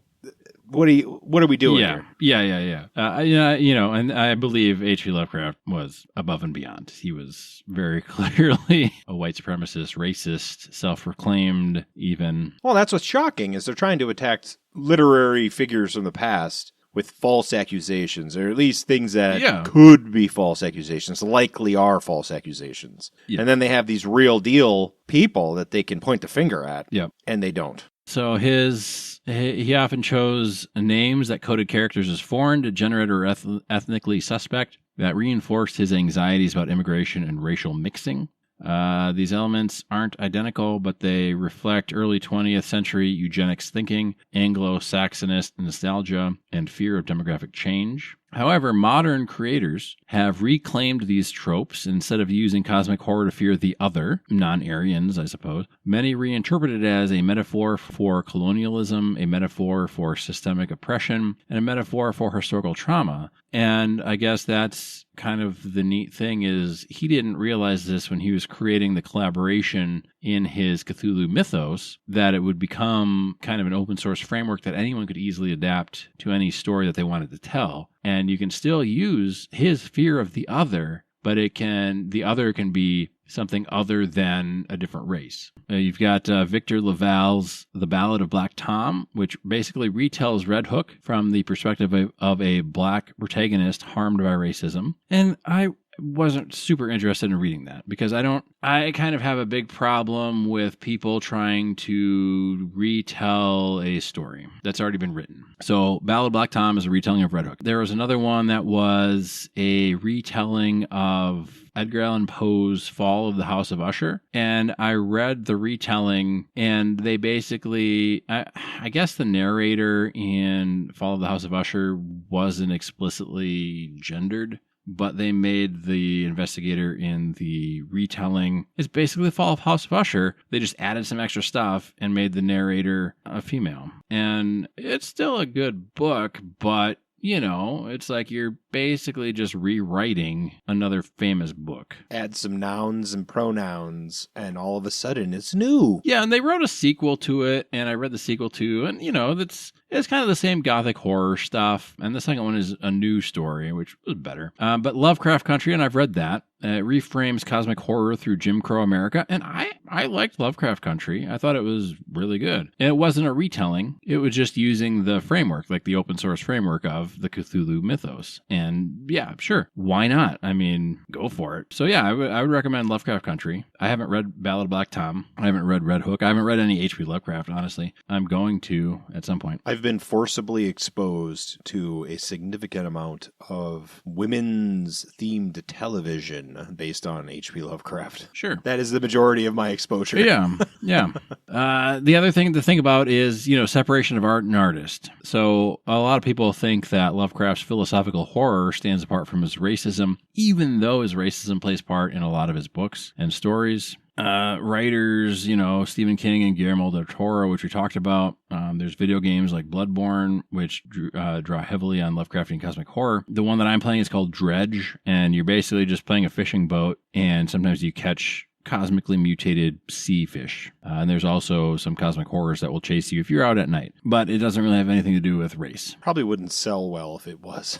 What are we doing here? Yeah. And I believe H.P. Lovecraft was above and beyond. He was very clearly a white supremacist, racist, self-proclaimed even. Well, that's what's shocking is they're trying to attack literary figures from the past with false accusations, or at least things that could be false accusations, likely are false accusations. Yeah. And then they have these real deal people that they can point the finger at, and they don't. So he often chose names that coded characters as foreign, degenerate, or ethnically suspect that reinforced his anxieties about immigration and racial mixing. These elements aren't identical, but they reflect early 20th century eugenics thinking, Anglo-Saxonist nostalgia, and fear of demographic change. However, modern creators have reclaimed these tropes. Instead of using cosmic horror to fear the other, non-Aryans, I suppose, many reinterpret it as a metaphor for colonialism, a metaphor for systemic oppression, and a metaphor for historical trauma. And I guess that's kind of the neat thing is he didn't realize this when he was creating the collaboration in his Cthulhu mythos, that it would become kind of an open source framework that anyone could easily adapt to any story that they wanted to tell. And you can still use his fear of the other, but the other can be something other than a different race. You've got Victor Laval's The Ballad of Black Tom, which basically retells Red Hook from the perspective of a black protagonist harmed by racism. And I wasn't super interested in reading that because I kind of have a big problem with people trying to retell a story that's already been written. So Ballad of Black Tom is a retelling of Red Hook. There was another one that was a retelling of Edgar Allan Poe's Fall of the House of Usher. And I read the retelling, and they basically, I guess the narrator in Fall of the House of Usher wasn't explicitly gendered, but they made the investigator in the retelling, it's basically the Fall of House of Usher. They just added some extra stuff and made the narrator a female. And it's still a good book, but it's like you're basically just rewriting another famous book. Add some nouns and pronouns, and all of a sudden it's new. Yeah, and they wrote a sequel to it, and I read the sequel too, and it's kind of the same gothic horror stuff, and the second one is a new story, which was better. But Lovecraft Country, and I've read that. It reframes cosmic horror through Jim Crow America, and I liked Lovecraft Country. I thought it was really good. And it wasn't a retelling. It was just using the framework, like the open source framework of the Cthulhu mythos. And yeah, sure. Why not? I mean, go for it. So yeah, I would recommend Lovecraft Country. I haven't read Ballad of Black Tom. I haven't read Red Hook. I haven't read any H.P. Lovecraft, honestly. I'm going to at some point. I've been forcibly exposed to a significant amount of women's themed television based on H.P. Lovecraft. Sure. That is the majority of my exposure. Yeah. The other thing to think about is, separation of art and artist. So a lot of people think that Lovecraft's philosophical horror stands apart from his racism, even though his racism plays part in a lot of his books and stories. Writers, Stephen King and Guillermo del Toro, which we talked about. There's video games like Bloodborne, which draw heavily on Lovecraftian cosmic horror. The one that I'm playing is called Dredge, and you're basically just playing a fishing boat, and sometimes you catch cosmically mutated sea fish. And there's also some cosmic horrors that will chase you if you're out at night. But it doesn't really have anything to do with race. Probably wouldn't sell well if it was.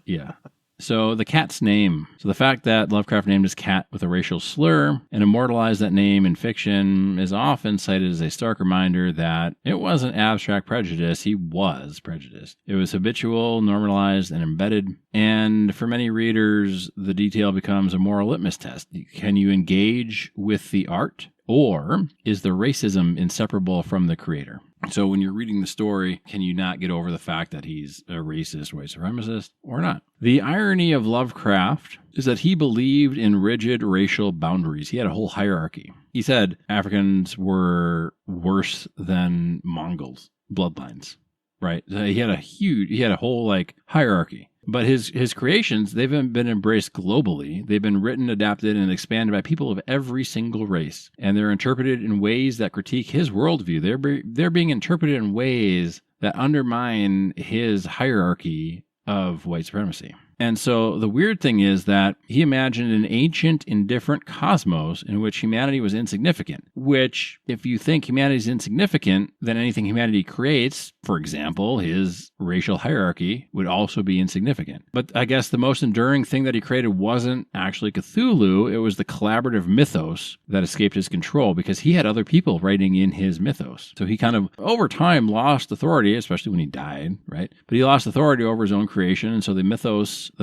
Yeah. So the cat's name. So the fact that Lovecraft named his cat with a racial slur and immortalized that name in fiction is often cited as a stark reminder that it wasn't abstract prejudice, he was prejudiced. It was habitual, normalized, and embedded. And for many readers, the detail becomes a moral litmus test. Can you engage with the art? Or is the racism inseparable from the creator? So when you're reading the story, can you not get over the fact that he's a racist, white supremacist, or not? The irony of Lovecraft is that he believed in rigid racial boundaries. He had a whole hierarchy. He said Africans were worse than Mongols bloodlines, right? So he had a whole like hierarchy. But his creations, they've been embraced globally. They've been written, adapted, and expanded by people of every single race. And they're interpreted in ways that critique his worldview. They're being interpreted in ways that undermine his hierarchy of white supremacy. And so the weird thing is that he imagined an ancient, indifferent cosmos in which humanity was insignificant, which, if you think humanity is insignificant, then anything humanity creates, for example, his racial hierarchy, would also be insignificant. But I guess the most enduring thing that he created wasn't actually Cthulhu. It was the collaborative mythos that escaped his control because he had other people writing in his mythos. So he kind of, over time, lost authority, especially when he died, right? But he lost authority over his own creation, and so the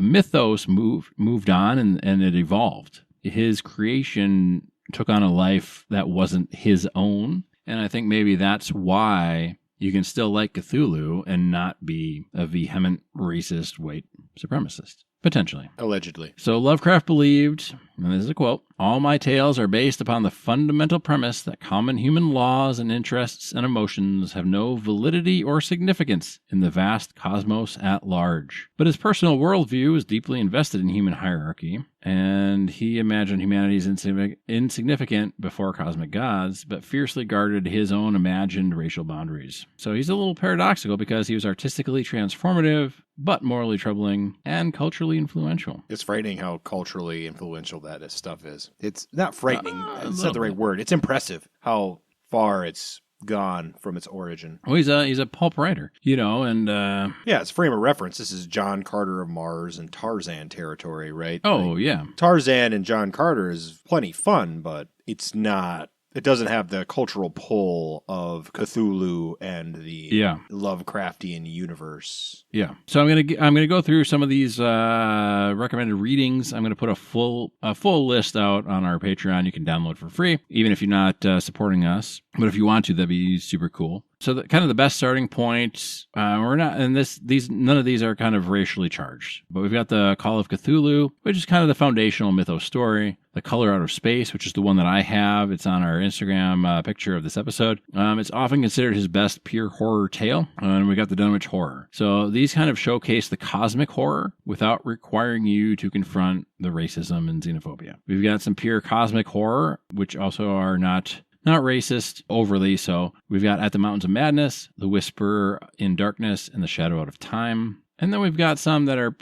mythos moved on and it evolved. His creation took on a life that wasn't his own. And I think maybe that's why you can still like Cthulhu and not be a vehement racist white supremacist. Potentially. Allegedly. So Lovecraft believed, and this is a quote, "All my tales are based upon the fundamental premise that common human laws and interests and emotions have no validity or significance in the vast cosmos at large." But his personal worldview was deeply invested in human hierarchy, and he imagined humanity is insignificant before cosmic gods, but fiercely guarded his own imagined racial boundaries. So he's a little paradoxical because he was artistically transformative, but morally troubling and culturally influential. It's frightening how culturally influential that stuff is. It's not frightening. It's not the right word. It's impressive how far it's gone from its origin. Well, he's a pulp writer, and yeah, it's frame of reference. This is John Carter of Mars and Tarzan territory, right? Oh, like, yeah. Tarzan and John Carter is plenty fun, but it's not. It doesn't have the cultural pull of Cthulhu and the Lovecraftian universe. Yeah. So I'm gonna go through some of these recommended readings. I'm gonna put a full list out on our Patreon. You can download for free, even if you're not supporting us. But if you want to, that'd be super cool. So kind of the best starting point, we're not, and none of these are kind of racially charged. But we've got the Call of Cthulhu, which is kind of the foundational mythos story. The Color Out of Space, which is the one that I have. It's on our Instagram picture of this episode. It's often considered his best pure horror tale. And we got the Dunwich Horror. So these kind of showcase the cosmic horror without requiring you to confront the racism and xenophobia. We've got some pure cosmic horror, which also are not racist overly so. We've got At the Mountains of Madness, The Whisper in Darkness, and The Shadow Out of Time. And then we've got some that are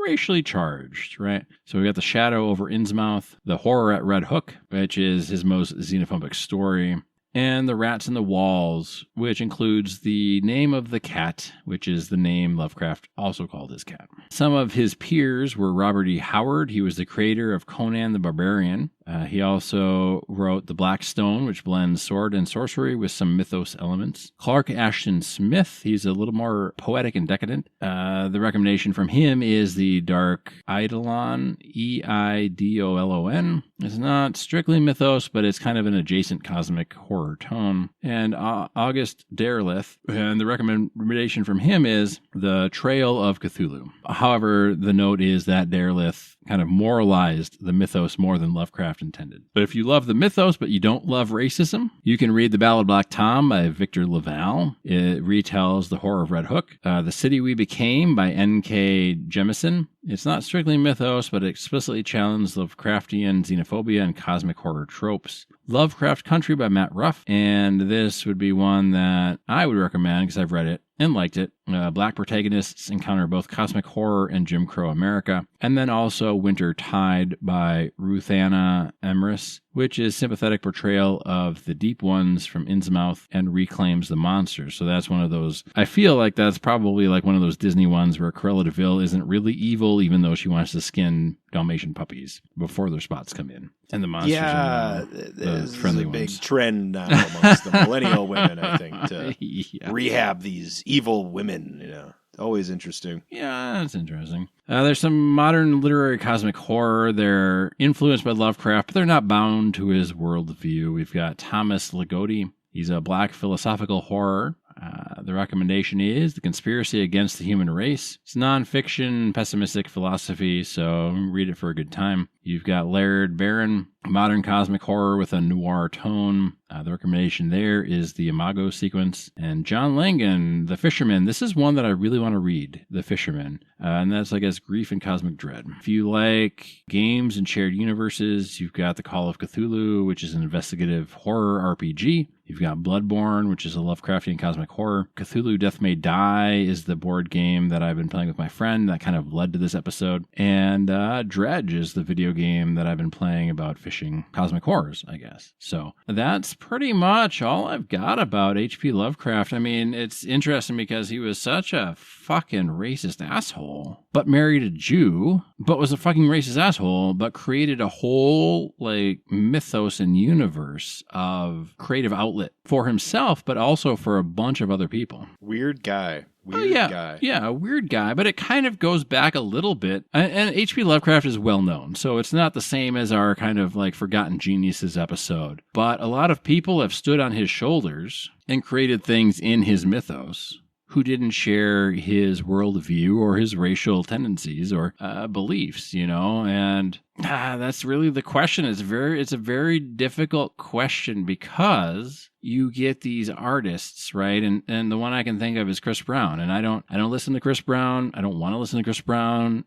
racially charged, right? So we got The Shadow over Innsmouth, The Horror at Red Hook, which is his most xenophobic story, and The Rats in the Walls, which includes the name of the cat, which is the name Lovecraft also called his cat. Some of his peers were Robert E. Howard. He was the creator of Conan the Barbarian. He also wrote The Black Stone, which blends sword and sorcery with some mythos elements. Clark Ashton Smith, he's a little more poetic and decadent. The recommendation from him is The Dark Eidolon, Eidolon. It's not strictly mythos, but it's kind of an adjacent cosmic horror tone. And August Derleth, and the recommendation from him is The Trail of Cthulhu. However, the note is that Derleth kind of moralized the mythos more than Lovecraft intended. But if you love the mythos, but you don't love racism, you can read The Ballad of Black Tom by Victor LaValle. It retells the horror of Red Hook. The City We Became by N.K. Jemisin. It's not strictly mythos, but it explicitly challenges Lovecraftian xenophobia and cosmic horror tropes. Lovecraft Country by Matt Ruff. And this would be one that I would recommend because I've read it and liked it. Black protagonists encounter both cosmic horror and Jim Crow America. And then also Winter Tide by Ruthanna Emrys, which is sympathetic portrayal of the deep ones from Innsmouth and reclaims the monsters. So that's one of those, I feel like that's probably like one of those Disney ones where Cruella de Vil isn't really evil, even though she wants to skin Dalmatian puppies before their spots come in. And the monsters are the friendly ones. Big trend now amongst the millennial women, I think, to rehab these evil women women, always interesting. Yeah, that's interesting. There's some modern literary cosmic horror. They're influenced by Lovecraft, but they're not bound to his worldview. We've got Thomas Ligotti. He's a black philosophical horror. The recommendation is The Conspiracy Against the Human Race. It's nonfiction, pessimistic philosophy, so read it for a good time. You've got Laird Barron, modern cosmic horror with a noir tone. The recommendation there is the Imago sequence. And John Langan, The Fisherman. This is one that I really want to read, The Fisherman. And that's, I guess, Grief and Cosmic Dread. If you like games and shared universes, you've got The Call of Cthulhu, which is an investigative horror RPG. You've got Bloodborne, which is a Lovecraftian cosmic horror. Cthulhu Death May Die is the board game that I've been playing with my friend that kind of led to this episode. And Dredge is the video game that I've been playing about fishing cosmic horrors, I guess. So that's pretty much all I've got about H.P. Lovecraft. I mean, it's interesting because he was such a fucking racist asshole, but married a Jew, but was a fucking racist asshole, but created a whole, mythos and universe of creative outlet for himself, but also for a bunch of other people. Weird guy. Guy. Yeah, a weird guy, but it kind of goes back a little bit. And H.P. Lovecraft is well known, so it's not the same as our kind of Forgotten Geniuses episode. But a lot of people have stood on his shoulders and created things in his mythos who didn't share his worldview or his racial tendencies or beliefs, and that's really the question. It's a very difficult question because you get these artists, right? And the one I can think of is Chris Brown. And I don't listen to Chris Brown. I don't want to listen to Chris Brown.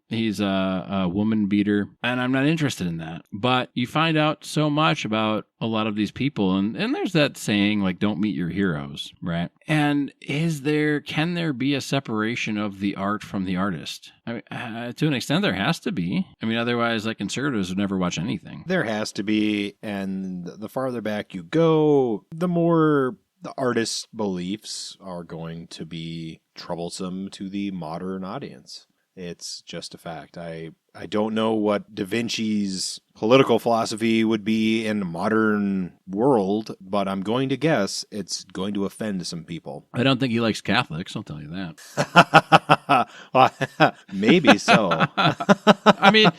He's a woman beater, and I'm not interested in that. But you find out so much about a lot of these people, and there's that saying, don't meet your heroes, right? And can there be a separation of the art from the artist? I mean, to an extent, there has to be. I mean, otherwise, conservatives would never watch anything. There has to be, and the farther back you go, the more the artist's beliefs are going to be troublesome to the modern audience. It's just a fact. I don't know what Da Vinci's political philosophy would be in the modern world, but I'm going to guess it's going to offend some people. I don't think he likes Catholics, I'll tell you that. Maybe so. I mean,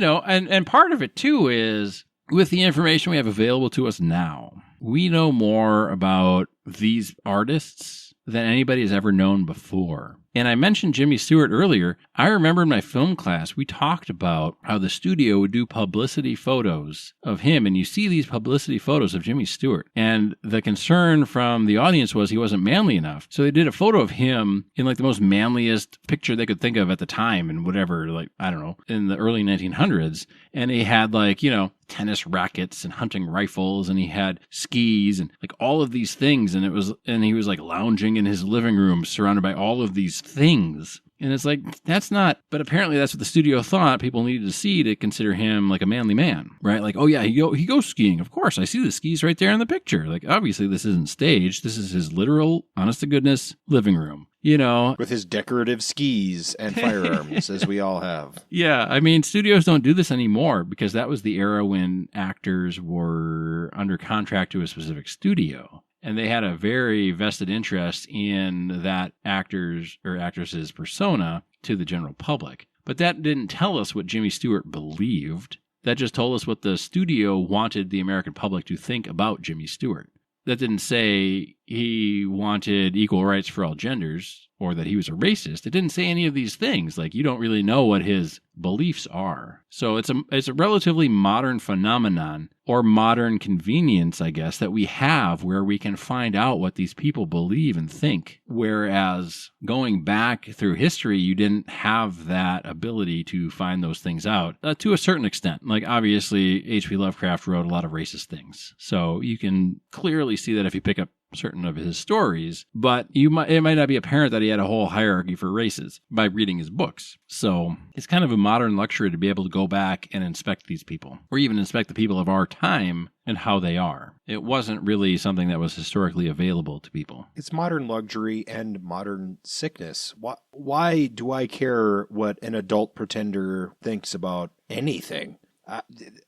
and part of it too is with the information we have available to us now, we know more about these artists than anybody has ever known before. And I mentioned Jimmy Stewart earlier. I remember in my film class, we talked about how the studio would do publicity photos of him. And you see these publicity photos of Jimmy Stewart. And the concern from the audience was he wasn't manly enough. So they did a photo of him in the most manliest picture they could think of at the time and whatever, I don't know, in the early 1900s. And he had tennis rackets and hunting rifles, and he had skis and all of these things. And he was lounging in his living room surrounded by all of these things. And it's that's not, but apparently that's what the studio thought people needed to see to consider him a manly man, right? Oh yeah, he goes skiing. Of course, I see the skis right there in the picture. Obviously this isn't staged. This is his literal, honest to goodness living room. With his decorative skis and firearms, as we all have. Yeah, I mean, studios don't do this anymore because that was the era when actors were under contract to a specific studio. And they had a very vested interest in that actor's or actress's persona to the general public. But that didn't tell us what Jimmy Stewart believed. That just told us what the studio wanted the American public to think about Jimmy Stewart. That didn't say he wanted equal rights for all genders or that he was a racist. It didn't say any of these things. You don't really know what his beliefs are. So it's a relatively modern phenomenon or modern convenience, I guess, that we have where we can find out what these people believe and think. Whereas going back through history, you didn't have that ability to find those things out to a certain extent. Obviously, H.P. Lovecraft wrote a lot of racist things. So you can clearly see that if you pick up certain of his stories, but it might not be apparent that he had a whole hierarchy for races by reading his books. So it's kind of a modern luxury to be able to go back and inspect these people, or even inspect the people of our time and how they are. It wasn't really something that was historically available to people. It's modern luxury and modern sickness. Why do I care what an adult pretender thinks about anything?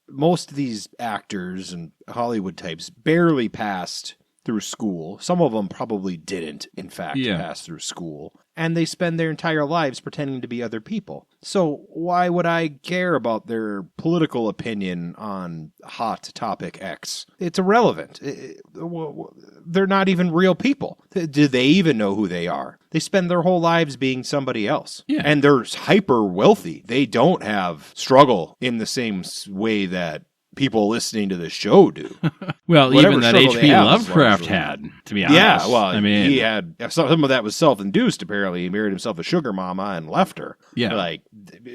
Most of these actors and Hollywood types barely passed through school. Some of them probably didn't, in fact, pass through school. And they spend their entire lives pretending to be other people. So why would I care about their political opinion on hot topic X? It's irrelevant. They're not even real people. Do they even know who they are? They spend their whole lives being somebody else. Yeah. And they're hyper wealthy. They don't have struggle in the same way that people listening to the show do. Well, whatever even that H.P. Lovecraft had, to be honest. Yeah, well, I mean, he had some of that was self-induced. Apparently, he married himself a sugar mama and left her. Yeah, like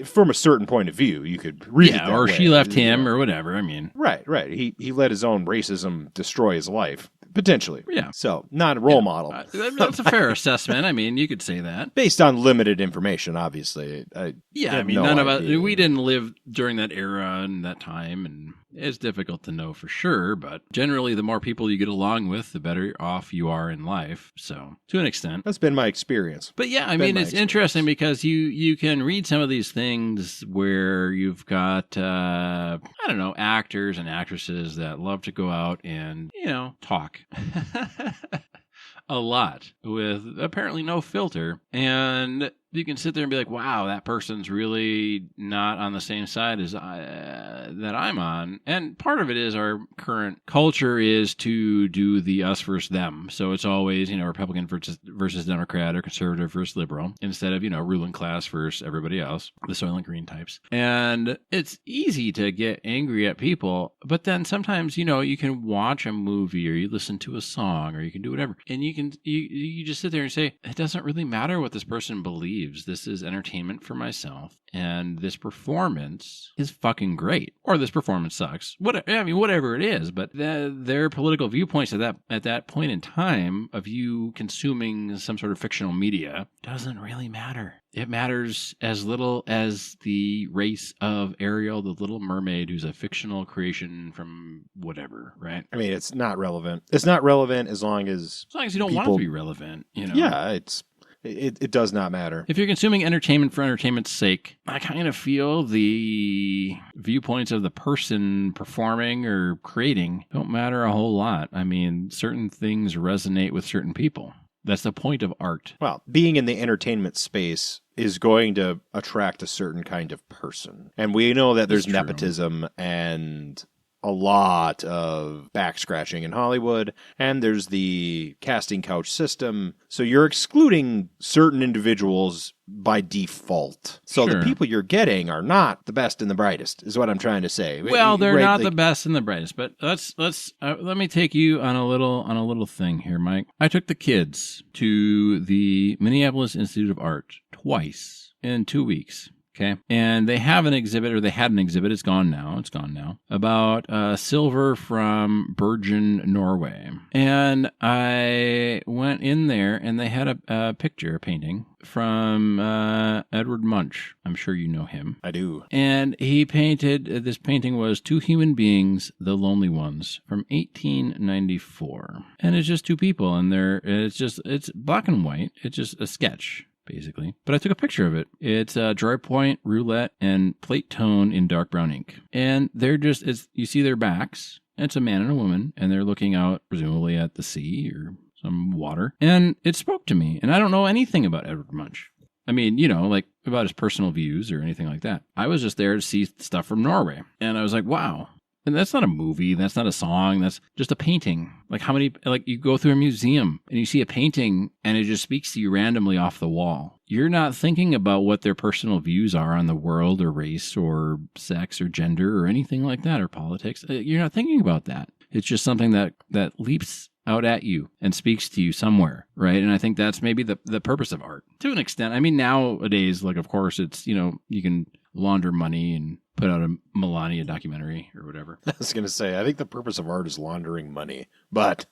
from a certain point of view, you could read it that or way. She left him, or whatever. I mean, right. He let his own racism destroy his life. Potentially. Yeah. So, not a role model. That's a fair assessment. I mean, you could say that. Based on limited information, obviously. None of us, we didn't live during that era and that time, and it's difficult to know for sure, but generally, the more people you get along with, the better off you are in life. So, to an extent. That's been my experience. But yeah, I mean, it's interesting because you can read some of these things where you've got, actors and actresses that love to go out and, talk. A lot with apparently no filter, and you can sit there and be like, wow, that person's really not on the same side as that I'm on. And part of it is our current culture is to do the us versus them. So it's always, Republican versus Democrat or conservative versus liberal instead of, ruling class versus everybody else, the Soylent Green types. And it's easy to get angry at people, but then sometimes, you can watch a movie or you listen to a song or you can do whatever. And you just sit there and say, it doesn't really matter what this person believes. This is entertainment for myself, and this performance is fucking great, or this performance sucks. Whatever it is, but their political viewpoints at that point in time of you consuming some sort of fictional media doesn't really matter. It matters as little as the race of Ariel, the Little Mermaid, who's a fictional creation from whatever, right? I mean, it's not relevant. It's not relevant as long as you don't want it to be relevant. Yeah, it does not matter. If you're consuming entertainment for entertainment's sake, I kind of feel the viewpoints of the person performing or creating don't matter a whole lot. I mean, certain things resonate with certain people. That's the point of art. Well, being in the entertainment space is going to attract a certain kind of person. And we know that there's nepotism and a lot of back scratching in Hollywood, and there's the casting couch system. So you're excluding certain individuals by default. So the people you're getting are not the best and the brightest, is what I'm trying to say. Well, they're not the best and the brightest, but let me take you on a little thing here, Mike. I took the kids to the Minneapolis Institute of Art twice in 2 weeks. Okay. And they have an exhibit, or they had an exhibit, it's gone now, about silver from Bergen, Norway. And I went in there, and they had a painting from Edward Munch. I'm sure you know him. I do. And he painted, this painting was Two Human Beings, the Lonely Ones, from 1894. And it's just two people, and it's black and white. It's just a sketch, basically. But I took a picture of it. It's dry point, roulette, and plate tone in dark brown ink. And you see their backs. It's a man and a woman, and they're looking out, presumably at the sea or some water. And it spoke to me. And I don't know anything about Edward Munch. I mean, like about his personal views or anything like that. I was just there to see stuff from Norway. And I was like, wow. And that's not a movie. That's not a song. That's just a painting. You go through a museum and you see a painting and it just speaks to you randomly off the wall. You're not thinking about what their personal views are on the world or race or sex or gender or anything like that, or politics. You're not thinking about that. It's just something that leaps out at you and speaks to you somewhere, right? And I think that's maybe the purpose of art to an extent. I mean, nowadays, of course, it's, you can launder money and put out a Melania documentary or whatever. I was going to say, I think the purpose of art is laundering money, but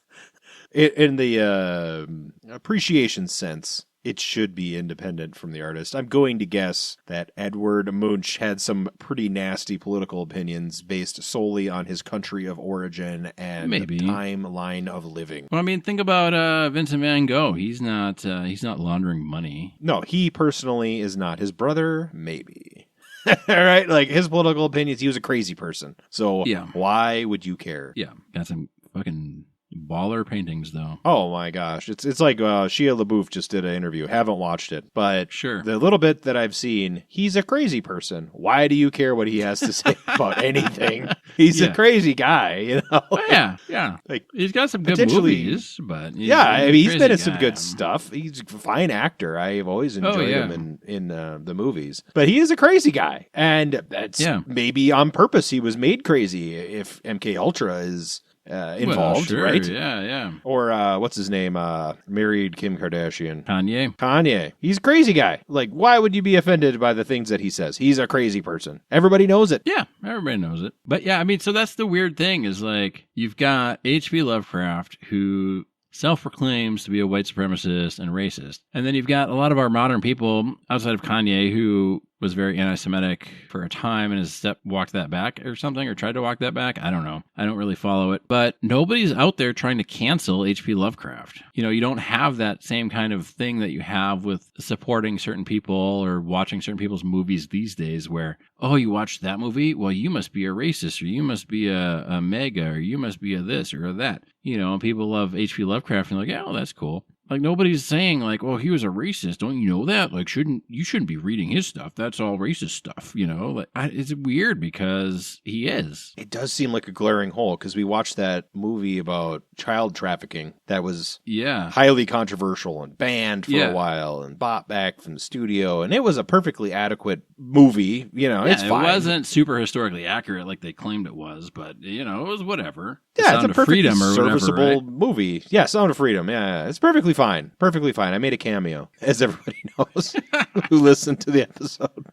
in the appreciation sense, it should be independent from the artist. I'm going to guess that Edward Munch had some pretty nasty political opinions based solely on his country of origin and timeline of living. Well, I mean, think about Vincent van Gogh. He's not laundering money. No, he personally is not. His brother, maybe. All right, his political opinions, he was a crazy person. So why would you care? Yeah, got some fucking Baller paintings, though. Oh my gosh. It's like Shia LaBeouf just did an interview. Haven't watched it, but Sure. the little bit that I've seen, he's a crazy person. Why do you care what he has to say about anything? He's a crazy guy, you know? Yeah. Like, he's got some good movies, but he's been in some good stuff. He's a fine actor. I've always enjoyed him in the movies. But he is a crazy guy, and that's maybe on purpose. He was made crazy if MK Ultra is involved, right? Yeah. Or what's his name? Married Kim Kardashian. Kanye. He's a crazy guy. Like, why would you be offended by the things that he says? He's a crazy person. Everybody knows it. Yeah, everybody knows it. But yeah, I mean, so that's the weird thing is like you've got H.P. Lovecraft who self-proclaims to be a white supremacist and racist. And then you've got a lot of our modern people outside of Kanye who was very anti-Semitic for a time and has walked that back or something, or tried to walk that back. I don't know. I don't really follow it. But nobody's out there trying to cancel H.P. Lovecraft. You know, you don't have that same kind of thing that you have with supporting certain people or watching certain people's movies these days where, oh, you watched that movie? Well, you must be a racist, or you must be a MAGA, or you must be a this or a that. You know, people love H.P. Lovecraft and like, yeah, well, that's cool. Like, nobody's saying, like, oh, he was a racist. Don't you know that? Like, you shouldn't be reading his stuff. That's all racist stuff, you know? Like, it's weird because he is. It does seem like a glaring hole because we watched that movie about child trafficking that was highly controversial and banned for a while and bought back from the studio. And it was a perfectly adequate movie. You know, it's fine. It wasn't super historically accurate like they claimed it was, but, you know, it was whatever. Yeah, it's a perfectly serviceable whatever, right? movie. Yeah, Sound of Freedom. Yeah, it's perfectly fine. Perfectly fine. I made a cameo, as everybody knows who listened to the episode.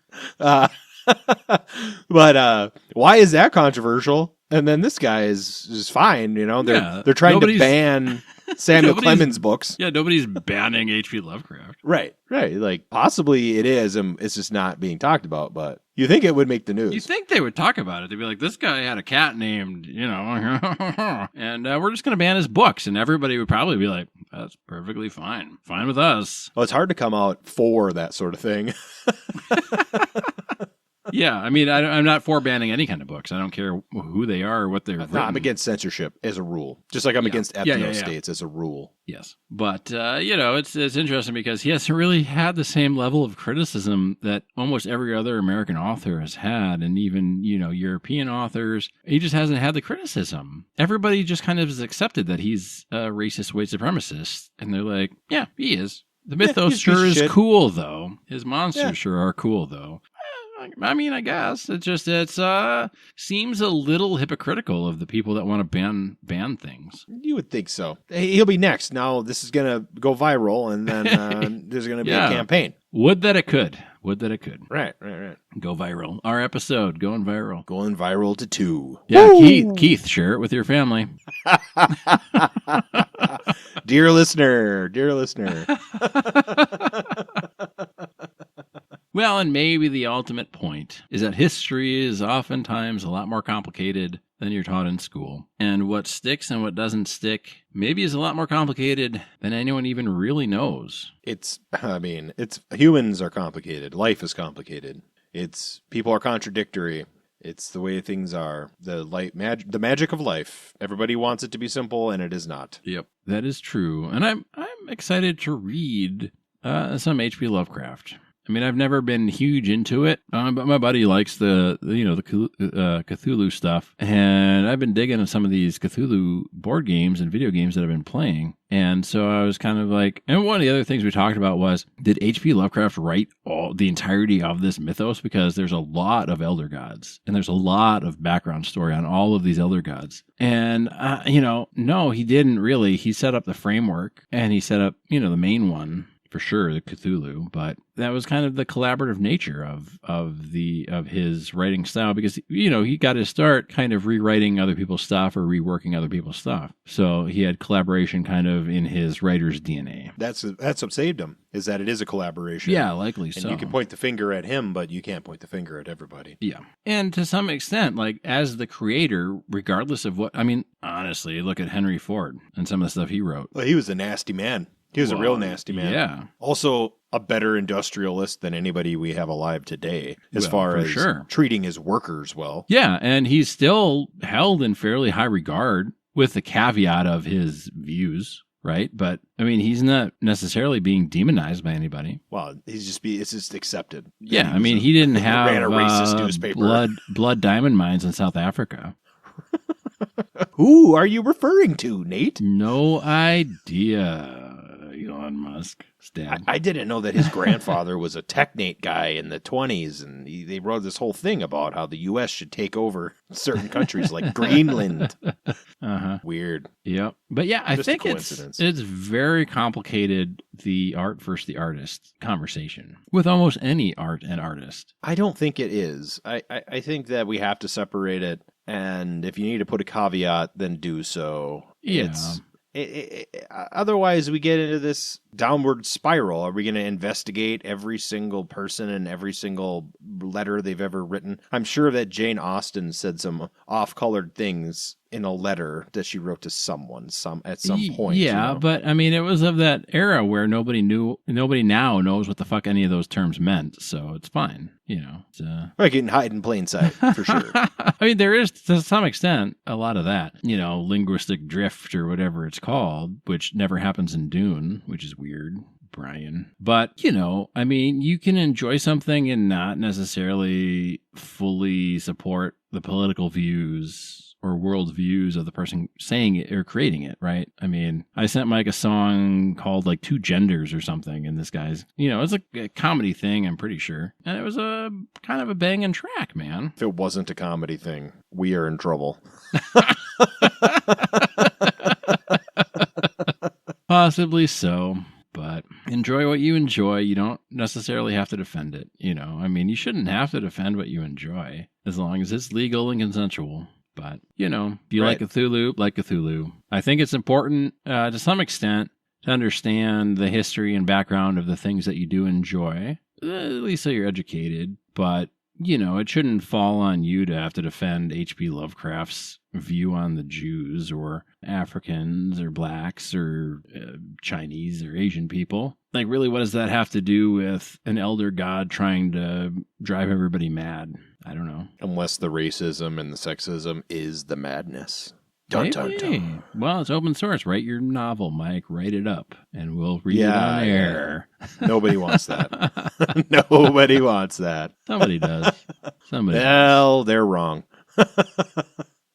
But why is that controversial? And then this guy is fine. You know, they're trying to ban Samuel Clemens books. Yeah, nobody's banning H.P. Lovecraft. Right. Like, possibly it is, and it's just not being talked about, but you think it would make the news. You think they would talk about it. They'd be like, this guy had a cat named, you know, and we're just going to ban his books. And everybody would probably be like, that's perfectly fine. Fine with us. Well, it's hard to come out for that sort of thing. Yeah, I mean, I'm not for banning any kind of books. I don't care who they are or what they're written. I'm against censorship as a rule, just like I'm against ethno-states as a rule. Yes, but, you know, it's interesting because he hasn't really had the same level of criticism that almost every other American author has had, and even, you know, European authors. He just hasn't had the criticism. Everybody just kind of has accepted that he's a racist white supremacist, and they're like, yeah, he is. The mythos sure is cool, though. His monsters sure are cool, though. I mean, I guess it seems a little hypocritical of the people that want to ban things. You would think so. He'll be next. Now this is going to go viral, and then there's going to be a campaign. Would that it could. Right. Go viral. Our episode going viral. Going viral to 2. Yeah, Woo! Keith, share it with your family. Dear listener. Well, and maybe the ultimate point is that history is oftentimes a lot more complicated than you're taught in school. And what sticks and what doesn't stick maybe is a lot more complicated than anyone even really knows. Humans are complicated. Life is complicated. People are contradictory. It's the way things are. The magic of life. Everybody wants it to be simple, and it is not. Yep, that is true. And I'm excited to read some H.P. Lovecraft. I mean, I've never been huge into it, but my buddy likes the Cthulhu stuff, and I've been digging some of these Cthulhu board games and video games that I've been playing, and so I was kind of like, and one of the other things we talked about was, did H.P. Lovecraft write the entirety of this mythos? Because there's a lot of elder gods, and there's a lot of background story on all of these elder gods, and no, he didn't really. He set up the framework, and he set up, the main one. For sure, the Cthulhu, but that was kind of the collaborative nature of his writing style, because he got his start kind of rewriting other people's stuff or reworking other people's stuff. So he had collaboration kind of in his writer's DNA. That's what saved him, is that it is a collaboration. Yeah, likely so. And you can point the finger at him, but you can't point the finger at everybody. Yeah, and to some extent, like as the creator, regardless of honestly, look at Henry Ford and some of the stuff he wrote. Well, he was a nasty man. He was a real nasty man. Yeah. Also, a better industrialist than anybody we have alive today, as far as treating his workers well. Yeah, and he's still held in fairly high regard with the caveat of his views, right? But I mean, he's not necessarily being demonized by anybody. Well, it's just accepted. Yeah, I mean, he didn't have ran a racist newspaper. blood diamond mines in South Africa. Who are you referring to, Nate? No idea. Elon Musk. I didn't know that his grandfather was a Technate guy in the 1920s, and they wrote this whole thing about how the U.S. should take over certain countries like Greenland. Weird. Yep. But yeah, I Just think a coincidence. it's very complicated, the art versus the artist conversation with almost any art and artist. I don't think it is. I think that we have to separate it, and if you need to put a caveat, then do so. Yeah. Otherwise, we get into this downward spiral. Are we going to investigate every single person and every single letter they've ever written? I'm sure that Jane Austen said some off-colored things in a letter that she wrote to someone at some point. Yeah, you know? but I mean, it was of that era where nobody now knows what the fuck any of those terms meant, so it's fine. You know, it's, I can hide in plain sight for sure. I mean, there is to some extent a lot of that, you know, linguistic drift or whatever it's called, which never happens in Dune, which is weird. Brian. But, you know, I mean, you can enjoy something and not necessarily fully support the political views or world views of the person saying it or creating it, right? I mean, I sent Mike a song called like Two Genders or something, and this guy's, you know, it's a comedy thing, I'm pretty sure. And it was a kind of a banging track, man. If it wasn't a comedy thing, we are in trouble. Possibly so. But enjoy what you enjoy. You don't necessarily have to defend it. You know, I mean, you shouldn't have to defend what you enjoy as long as it's legal and consensual. But, you know, if you like Cthulhu. I think it's important to some extent to understand the history and background of the things that you do enjoy, at least so you're educated. But, you know, it shouldn't fall on you to have to defend H.P. Lovecraft's view on the Jews or Africans or blacks or Chinese or Asian people. Like, really, what does that have to do with an elder god trying to drive everybody mad? I don't know. Unless the racism and the sexism is the madness. Dun, dun, dun. Well, it's open source. Write your novel, Mike. Write it up, and we'll read it on air. Nobody wants that. Nobody wants that. Somebody does. Well, they're wrong.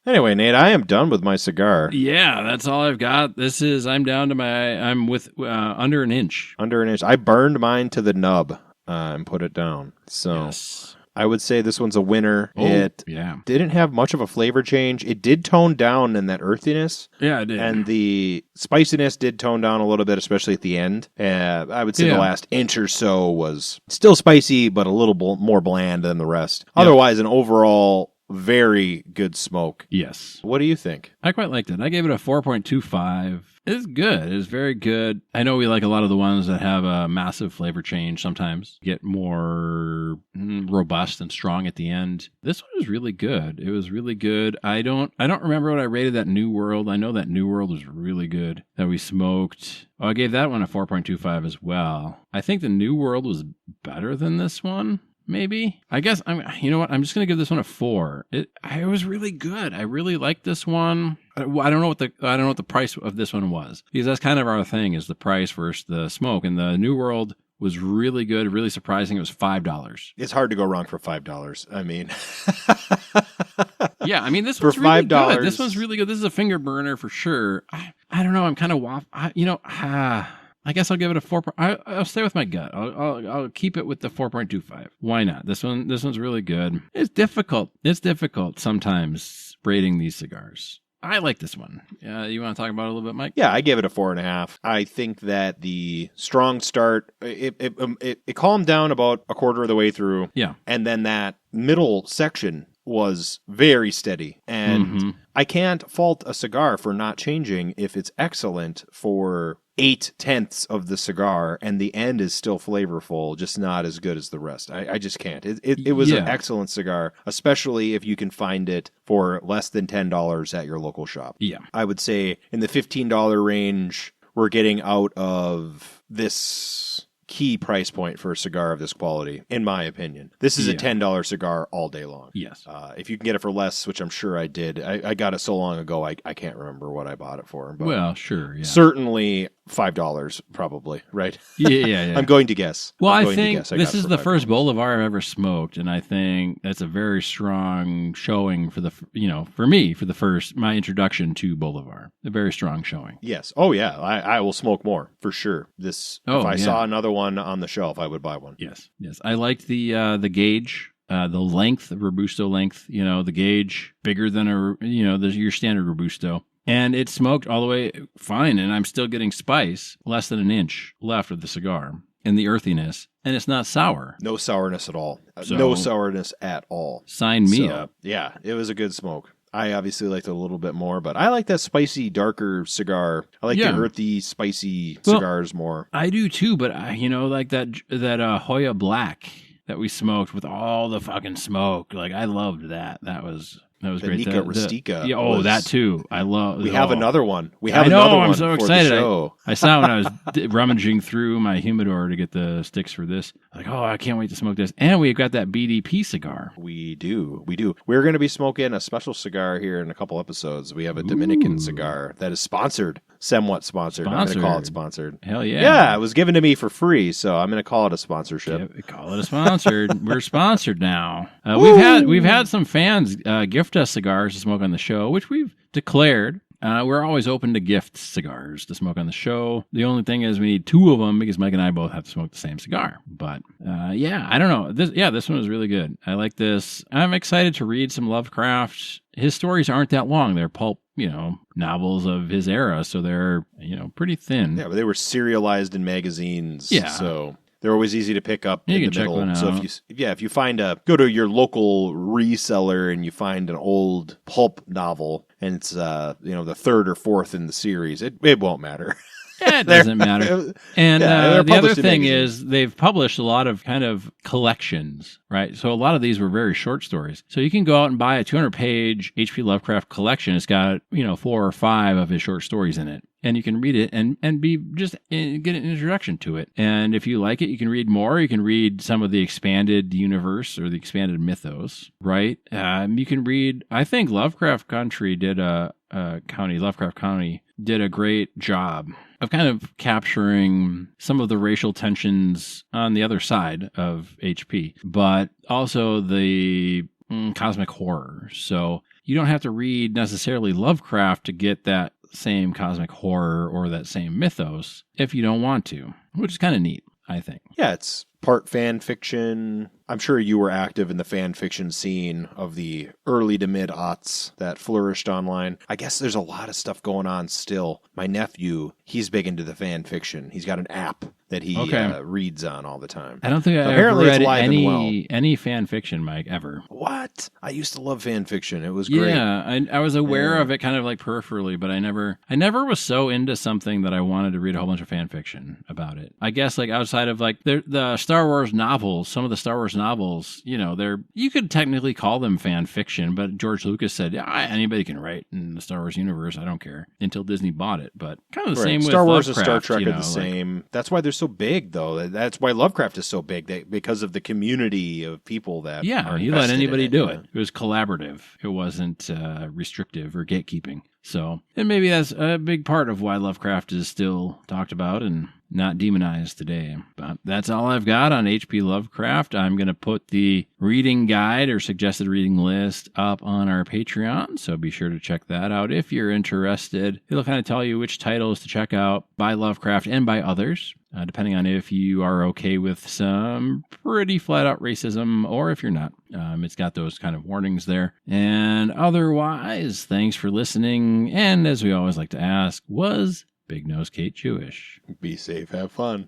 Anyway, Nate, I am done with my cigar. Yeah, that's all I've got. I'm with under an inch. Under an inch. I burned mine to the nub and put it down. So yes. I would say this one's a winner. It didn't have much of a flavor change. It did tone down in that earthiness. Yeah, it did. And the spiciness did tone down a little bit, especially at the end. I would say the last inch or so was still spicy, but a little more bland than the rest. Yeah. Otherwise, an overall very good smoke. Yes. What do you think? I quite liked it. I gave it a 4.25. It's good. It's very good. I know we like a lot of the ones that have a massive flavor change sometimes, get more robust and strong at the end. This one was really good. It was really good. I don't remember what I rated that New World. I know that New World was really good that we smoked. Oh, I gave that one a 4.25 as well. I think the New World was better than this one. Maybe. I guess you know what? I'm just going to give this one a 4. It was really good. I really liked this one. I don't know what the price of this one was, because that's kind of our thing, is the price versus the smoke. And the New World was really good, really surprising. It was $5. It's hard to go wrong for $5. I mean, yeah. I mean, this one's really good. This one's really good. This is a finger burner for sure. I don't know. I'm kind of I guess I'll give it a 4. I'll stay with my gut. I'll keep it with the 4.25. Why not? This one's really good. It's difficult. It's difficult sometimes rating these cigars. I like this one. You want to talk about it a little bit, Mike? Yeah, I gave it a 4.5. I think that the strong start, it calmed down about a quarter of the way through. Yeah. And then that middle section was very steady. And I can't fault a cigar for not changing if it's excellent for 8/10 of the cigar, and the end is still flavorful, just not as good as the rest. I just can't. It was an excellent cigar, especially if you can find it for less than $10 at your local shop. Yeah. I would say in the $15 range, we're getting out of this key price point for a cigar of this quality, in my opinion. This is a $10 cigar all day long. Yes. If you can get it for less, which I'm sure I did. I got it so long ago, I can't remember what I bought it for. But well, sure. Yeah. Certainly $5, probably, right? Yeah. I'm going to guess. Well, I think this is the first Bolivar I've ever smoked, and I think that's a very strong showing for for me, for my introduction to Bolivar. A very strong showing. Yes. Oh, yeah. I will smoke more, for sure. If I saw another one on the shelf, I would buy one. Yes. I liked the gauge. The length, the Robusto length, the gauge, bigger than your standard Robusto. And it smoked all the way fine, and I'm still getting spice, less than an inch left of the cigar, and the earthiness. And it's not sour. No sourness at all. No sourness at all. Sign me up. Yeah, it was a good smoke. I obviously liked it a little bit more, but I like that spicy, darker cigar. I like the earthy, spicy cigars more. I do too, but like that Hoya Black that we smoked with all the fucking smoke. Like, I loved that. That was great. Nika Rustica. That too. I love. We have another one. I'm so excited. I saw it when I was rummaging through my humidor to get the sticks for this. Like, I can't wait to smoke this. And we've got that BDP cigar. We do. We're going to be smoking a special cigar here in a couple episodes. We have a Dominican cigar that is sponsored. Somewhat sponsored. I'm going to call it sponsored. Hell yeah. Yeah, it was given to me for free, so I'm going to call it a sponsorship. Yeah, call it a sponsored. We're sponsored now. We've had some fans gift us cigars to smoke on the show, which we've declared. We're always open to gift cigars to smoke on the show. The only thing is we need 2 of them because Mike and I both have to smoke the same cigar. But I don't know. This one was really good. I like this. I'm excited to read some Lovecraft. His stories aren't that long. They're pulp, novels of his era, so they're, pretty thin. Yeah, but they were serialized in magazines. Yeah. So they're always easy to pick up in the middle. One out. So if you find go to your local reseller and you find an old pulp novel and it's the 3rd or 4th in the series, it won't matter. Yeah, it doesn't matter. And the other thing is they've published a lot of kind of collections, right? So a lot of these were very short stories. So you can go out and buy a 200-page H.P. Lovecraft collection. It's got 4 or 5 of his short stories in it. And you can read it and get an introduction to it. And if you like it, you can read more. You can read some of the expanded universe or the expanded mythos, right? You can read, I think Lovecraft Country Lovecraft County did a great job of kind of capturing some of the racial tensions on the other side of HP, but also the cosmic horror. So you don't have to read necessarily Lovecraft to get that same cosmic horror or that same mythos if you don't want to, which is kind of neat, I think. Yeah, it's part fan fiction. I'm sure you were active in the fan fiction scene of the early to mid-aughts that flourished online. I guess there's a lot of stuff going on still. My nephew, he's big into the fan fiction. He's got an app that he reads on all the time. I don't think I ever read any fan fiction, Mike, ever. What? I used to love fan fiction. It was great. Yeah, I was aware of it kind of like peripherally, but I never was so into something that I wanted to read a whole bunch of fan fiction about it. I guess like outside of like the Star Wars novels, some of the Star Wars novels, you could technically call them fan fiction, but George Lucas said, anybody can write in the Star Wars universe. I don't care, until Disney bought it. But kind of the same with Star Wars Lovecraft, and Star Trek are the same. That's why they're so big, though. That's why Lovecraft is so big, because of the community of people that are he let anybody do it. It was collaborative. It wasn't restrictive or gatekeeping. So, and maybe that's a big part of why Lovecraft is still talked about and not demonized today. But that's all I've got on H.P. Lovecraft. I'm going to put the reading guide or suggested reading list up on our Patreon, so be sure to check that out if you're interested. It'll kind of tell you which titles to check out by Lovecraft and by others, depending on if you are okay with some pretty flat-out racism or if you're not. It's got those kind of warnings there. And otherwise, thanks for listening. And as we always like to ask, was Big Nose Kate Jewish? Be safe, have fun.